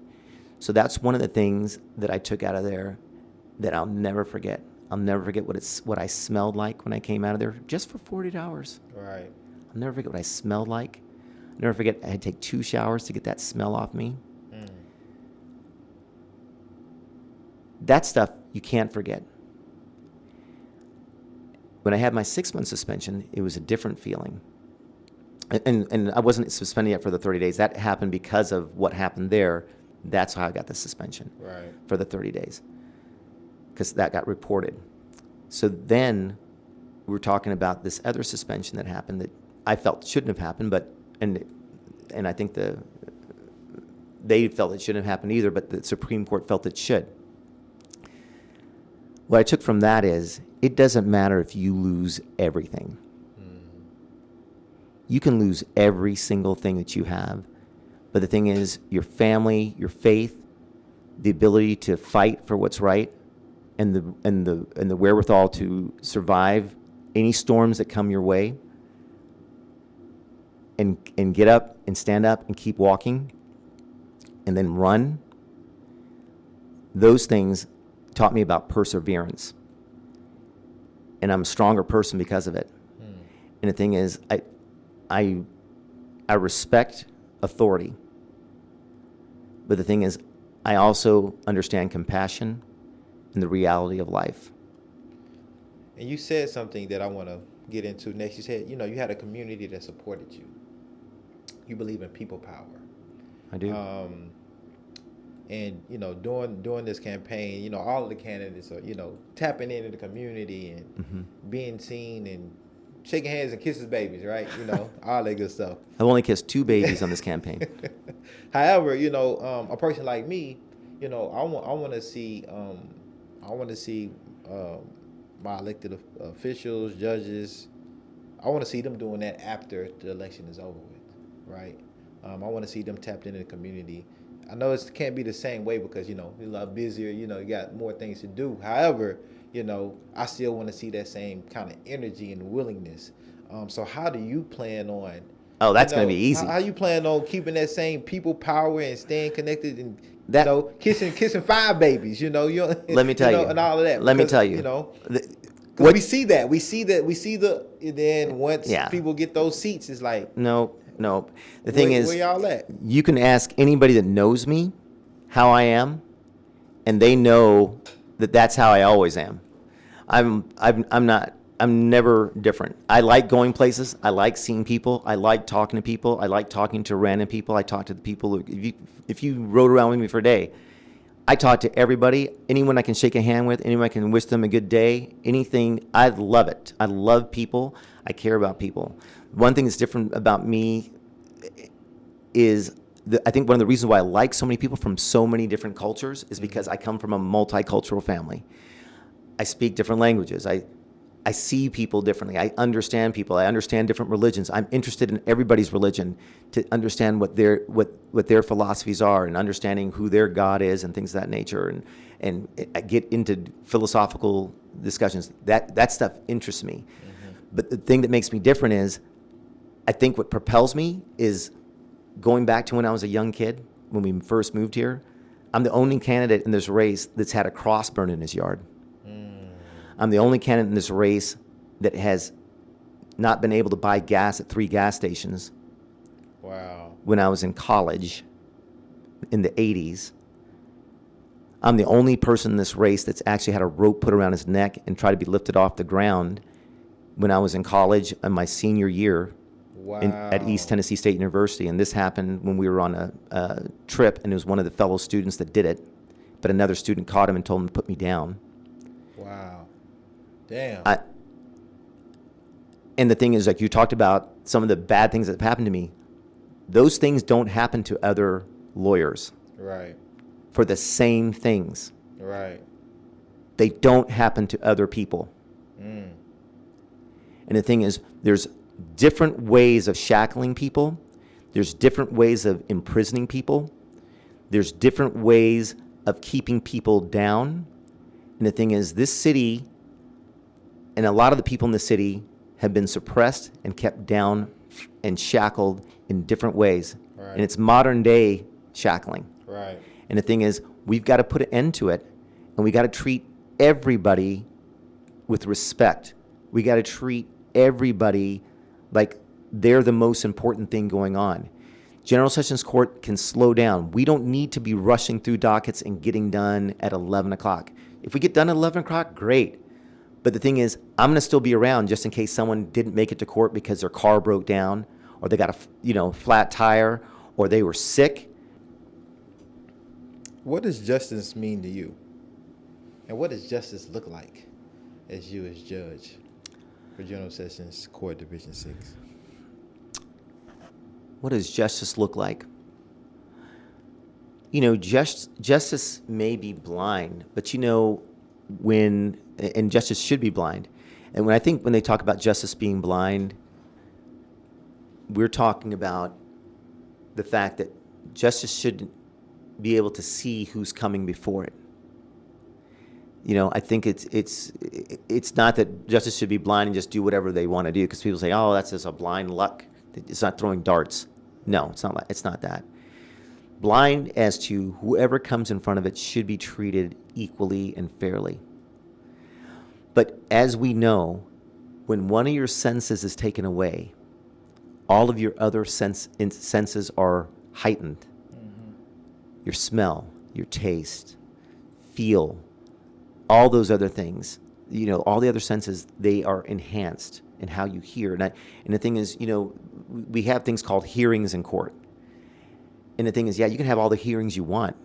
So that's one of the things that I took out of there that I'll never forget. I'll never forget what I smelled like when I came out of there just for 48 hours. Right. I'll never forget what I smelled like. I'll never forget I had to take 2 showers to get that smell off me. That stuff you can't forget. When I had my 6-month suspension, it was a different feeling. And I wasn't suspended yet for the 30 days. That happened because of what happened there. That's how I got the suspension for the 30 days. Because that got reported. So then we were talking about this other suspension that happened that I felt shouldn't have happened, and I think they felt it shouldn't have happened either, but the Supreme Court felt it should. What I took from that is it doesn't matter if you lose everything. You can lose every single thing that you have, but the thing is your family, your faith, the ability to fight for what's right, and the wherewithal to survive any storms that come your way, and get up and stand up and keep walking, and then run. Those things taught me about perseverance, and I'm a stronger person because of it. And the thing is, I respect authority, but the thing is, I also understand compassion and the reality of life. And you said something that I want to get into next. You said, you had a community that supported you. You believe in people power. I do. And, during this campaign, all of the candidates are, tapping into the community and being seen and shaking hands and kisses babies, right? All that good stuff. I've only kissed 2 babies on this campaign. However, a person like me, I want to see my elected officials, judges. I want to see them doing that after the election is over with, right? I want to see them tapped into the community. I know it can't be the same way because, you're a lot busier, you got more things to do. However, I still want to see that same kind of energy and willingness. So how do you plan on? Oh, that's going to be easy. How you plan on keeping that same people power and staying connected and, kissing 5 babies, Let me tell you. And all of that. Let me tell you. Because we see that. Then once people get those seats, it's like. No. The thing is, where y'all at? You can ask anybody that knows me how I am, and they know that that's how I always am. I'm never different. I like going places. I like seeing people. I like talking to people. I like talking to random people. I talk to the people. If you rode around with me for a day, I talk to everybody, anyone I can shake a hand with, anyone I can wish them a good day, anything. I love it. I love people. I care about people. One thing that's different about me is I think one of the reasons why I like so many people from so many different cultures is because I come from a multicultural family. I speak different languages. I see people differently. I understand people. I understand different religions. I'm interested in everybody's religion to understand what their philosophies are, and understanding who their God is and things of that nature. And I get into philosophical discussions. That stuff interests me. But the thing that makes me different is, I think what propels me is going back to when I was a young kid, when we first moved here. I'm the only candidate in this race that's had a cross burned in his yard. I'm the only candidate in this race that has not been able to buy gas at 3 gas stations. Wow. When I was in college in the 80s. I'm the only person in this race that's actually had a rope put around his neck and tried to be lifted off the ground when I was in college in my senior year. Wow. At East Tennessee State University. And this happened when we were on a trip, and it was one of the fellow students that did it. But another student caught him and told him to put me down. Wow. Damn. And the thing is, like you talked about some of the bad things that have happened to me, those things don't happen to other lawyers. Right. For the same things. Right. They don't happen to other people. And the thing is, there's different ways of shackling people. There's different ways of imprisoning people. There's different ways of keeping people down. And the thing is, this city and a lot of the people in the city have been suppressed and kept down and shackled in different ways. Right. And it's modern day shackling. Right. And the thing is, we've got to put an end to it, and we got to treat everybody with respect. We got to treat everybody like they're the most important thing going on. General Sessions Court can slow down. We don't need to be rushing through dockets and getting done at 11 o'clock. If we get done at 11 o'clock, great. But the thing is, I'm going to still be around just in case someone didn't make it to court because their car broke down, or they got a flat tire, or they were sick. What does justice mean to you? And what does justice look like as you as judge for General Sessions Court Division 6? What does justice look like? Justice may be blind, but and justice should be blind. And when they talk about justice being blind, we're talking about the fact that justice should be able to see who's coming before it. I think it's not that justice should be blind and just do whatever they want to do, because people say, oh, that's just a blind luck. It's not throwing darts. No, it's not that. Blind as to whoever comes in front of it should be treated equally and fairly. But as we know, when one of your senses is taken away, all of your other senses are heightened. Mm-hmm. Your smell, your taste, feel, all those other things, all the other senses, they are enhanced in how you hear. And the thing is, we have things called hearings in court. And the thing is, you can have all the hearings you want,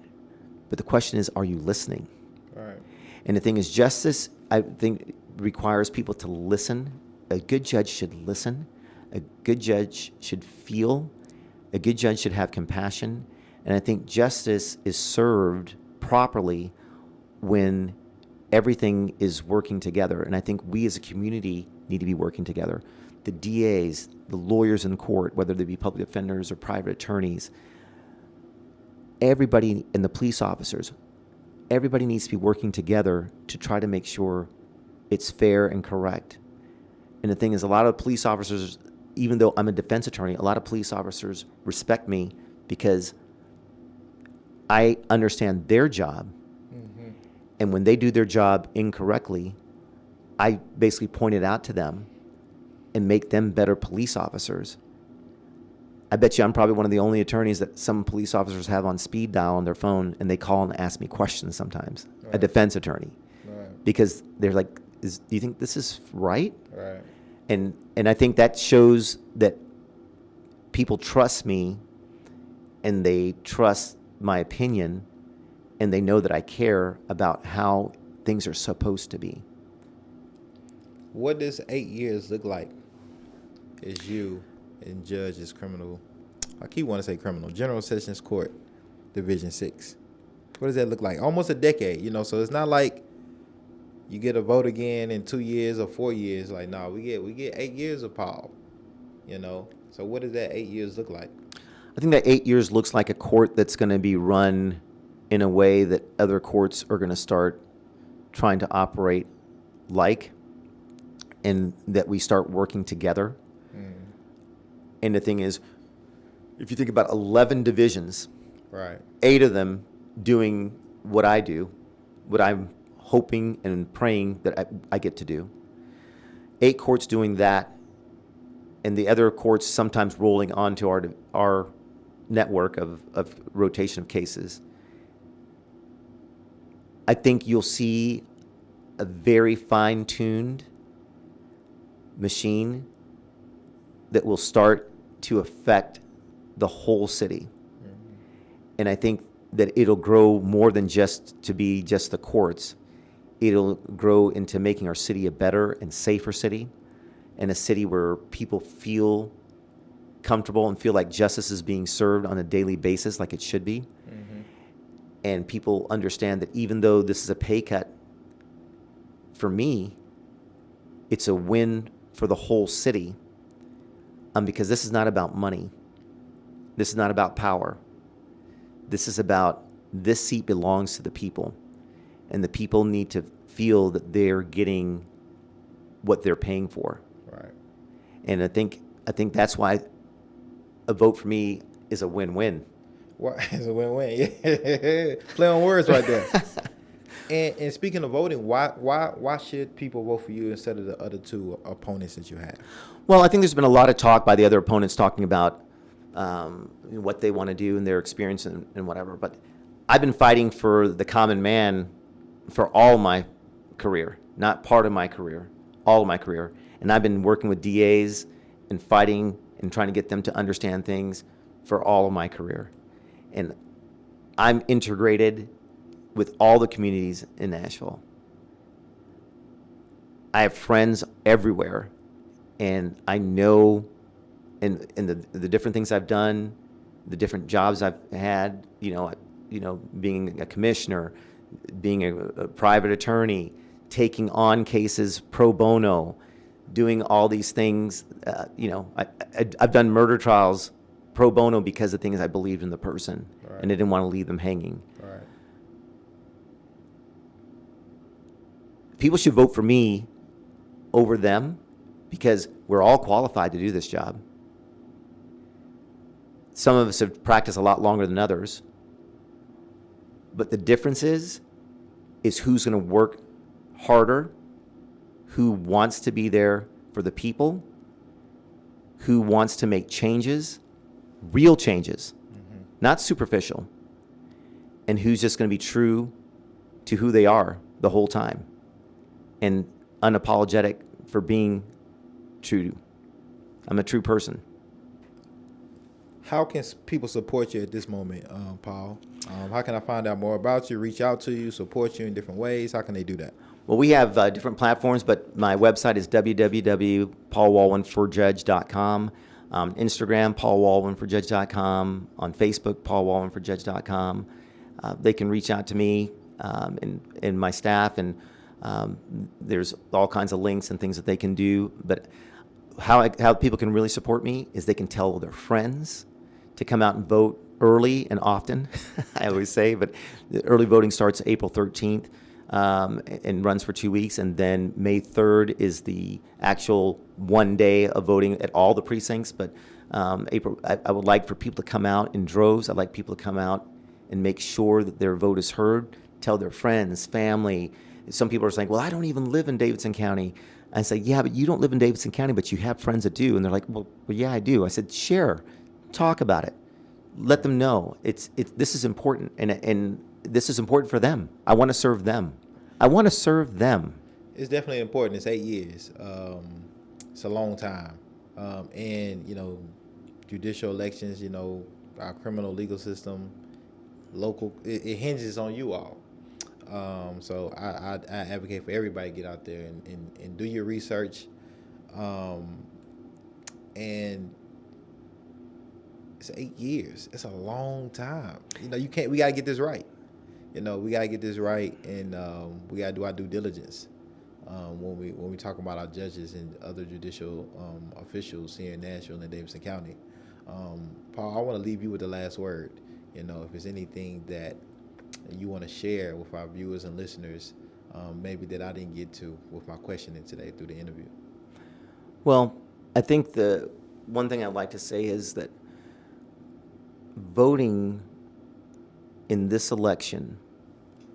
but the question is, are you listening? Right. And the thing is, justice, I think, requires people to listen. A good judge should listen. A good judge should feel. A good judge should have compassion. And I think justice is served properly when everything is working together. And I think we as a community need to be working together. The DAs, the lawyers in court, whether they be public defenders or private attorneys, everybody, and the police officers, everybody needs to be working together to try to make sure it's fair and correct. And the thing is, a lot of police officers, even though I'm a defense attorney, a lot of police officers respect me because I understand their job. Mm-hmm. And when they do their job incorrectly, I basically point it out to them and make them better police officers. I bet you I'm probably one of the only attorneys that some police officers have on speed dial on their phone, and they call and ask me questions sometimes, right. A defense attorney. Right. Because they're like, do you think this is right? Right. And I think that shows that people trust me, and they trust my opinion, and they know that I care about how things are supposed to be. What does 8 years look like as you and judge this criminal I keep wanting to say criminal, General Sessions Court, Division 6. What does that look like? Almost a decade, you know, so it's not like you get a vote again in 2 years or 4 years. Like, no, we get 8 years of Paul, you know. So what does that 8 years look like? I think that 8 years looks like a court that's going to be run in a way that other courts are going to start trying to operate like, and that we start working together. And the thing is, if you think about 11 divisions, Right. 8 of them doing what I do, what I'm hoping and praying that I get to do, 8 courts doing that, and the other courts sometimes rolling onto our network of rotation of cases, I think you'll see a very fine-tuned machine that will start to affect the whole city. And I think that it'll grow more than just to be just the courts. It'll grow into making our city a better and safer city, and a city where people feel comfortable and feel like justice is being served on a daily basis like it should be. And people understand that even though this is a pay cut for me, it's a win for the whole city, because this is not about money. This is not about power. This is about, this seat belongs to the people, and the people need to feel that they're getting what they're paying for. Right. And I think that's why a vote for me is a win-win. What is a win-win? Yeah. Play on words right there. And speaking of voting, why should people vote for you instead of the other 2 opponents that you have? Well, I think there's been a lot of talk by the other opponents talking about what they want to do and their experience and whatever. But I've been fighting for the common man for all my career, not part of my career, all of my career. And I've been working with DAs and fighting and trying to get them to understand things for all of my career. And I'm integrated with all the communities in Nashville. I have friends everywhere, and I know, and the different things I've done, the different jobs I've had, being a commissioner, being a private attorney, taking on cases pro bono, doing all these things. I've done murder trials pro bono because of things I believed in the person, Right. and I didn't want to leave them hanging. Right. People should vote for me over them because we're all qualified to do this job. Some of us have practiced a lot longer than others. But the difference is who's going to work harder, who wants to be there for the people, who wants to make changes, real changes, not superficial, and who's just going to be true to who they are the whole time and unapologetic for being true. I'm a true person. How can people support you at this moment, Paul? How can I find out more about you, reach out to you, support you in different ways? How can they do that? Well, we have different platforms, but my website is www.paulwalwynforjudge.com. Instagram, paulwalwynforjudge.com. On Facebook, paulwalwynforjudge.com. They can reach out to me and my staff, and there's all kinds of links and things that they can do. But how people can really support me is they can tell their friends to come out and vote early and often. I always say, but the early voting starts April 13th and runs for 2 weeks. And then May 3rd is the actual one day of voting at all the precincts. But April, I would like for people to come out in droves. I'd like people to come out and make sure that their vote is heard, tell their friends, family. Some people are saying, well, I don't even live in Davidson County. I say, yeah, but you don't live in Davidson County, but you have friends that do. And they're like, well, yeah, I do. I said, share, talk about it. Let them know. This is important, and this is important for them. I want to serve them. I want to serve them. It's definitely important. It's 8 years. It's a long time. And, judicial elections, our criminal legal system, local, it hinges on you all. So I advocate for everybody to get out there and do your research. And It's 8 years. It's a long time. You know, we got to get this right. You know, we got to get this right, and we got to do our due diligence when we talk about our judges and other judicial officials here in Nashville and Davidson County. Paul, I want to leave you with the last word. You know, if there's anything that you want to share with our viewers and listeners, maybe that I didn't get to with my questioning today through the interview. Well, I think the one thing I'd like to say is that voting in this election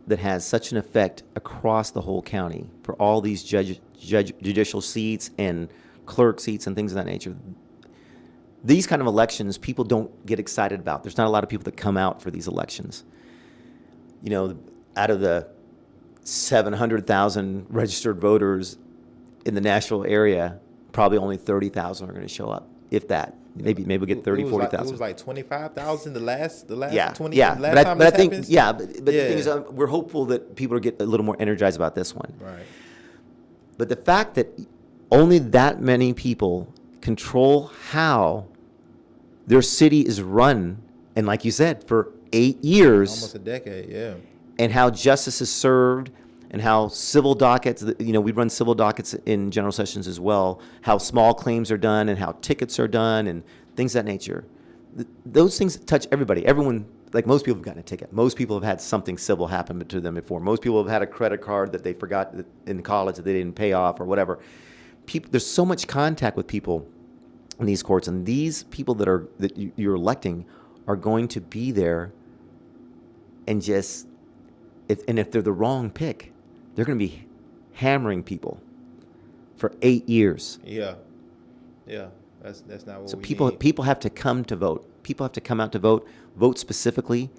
that has such an effect across the whole county for all these judicial seats and clerk seats and things of that nature, these kind of elections people don't get excited about. There's not a lot of people that come out for these elections. You know, out of the 700,000 registered voters in the Nashville area, probably only 30,000 are going to show up, if that. Maybe we'll get 30, 40,000. It was like 25,000 the last yeah, 20 yeah. last but time I this think happens? but the thing is, we're hopeful that people will get a little more energized about this one. Right. But the fact that only that many people control how their city is run, and like you said, for 8 years, Almost a decade, yeah. and how justice is served, and how civil dockets, you know, we run civil dockets in general sessions as well, how small claims are done and how tickets are done and things of that nature. Those things touch everybody. Everyone, like most people have gotten a ticket. Most people have had something civil happen to them before. Most people have had a credit card that they forgot in college that they didn't pay off or whatever. There's so much contact with people in these courts, and these people that you're electing are going to be there and just, if they're the wrong pick, they're going to be hammering people for 8 years. Yeah. That's not what so we need. people have to come to vote. People have to come out to vote. Vote specifically.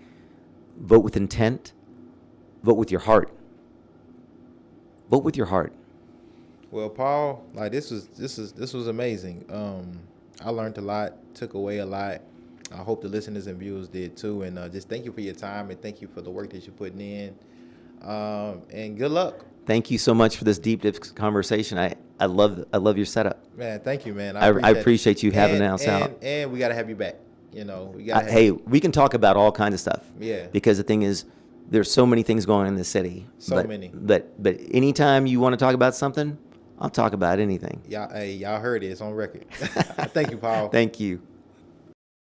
Vote with intent. Vote with your heart. Vote with your heart. Well, Paul, like this was amazing. I learned a lot, took away a lot. I hope the listeners and viewers did too. And just thank you for your time and thank you for the work that you're putting in. And good luck. Thank you so much for this deep conversation. I love your setup. Man, thank you, man. I appreciate you having us out. And we got to have you back. You know, we got. Hey, we can talk about all kinds of stuff. Yeah. Because the thing is, there's so many things going on in the city. So many. But anytime you want to talk about something, I'll talk about anything. Y'all heard it. It's on record. Thank you, Paul. Thank you.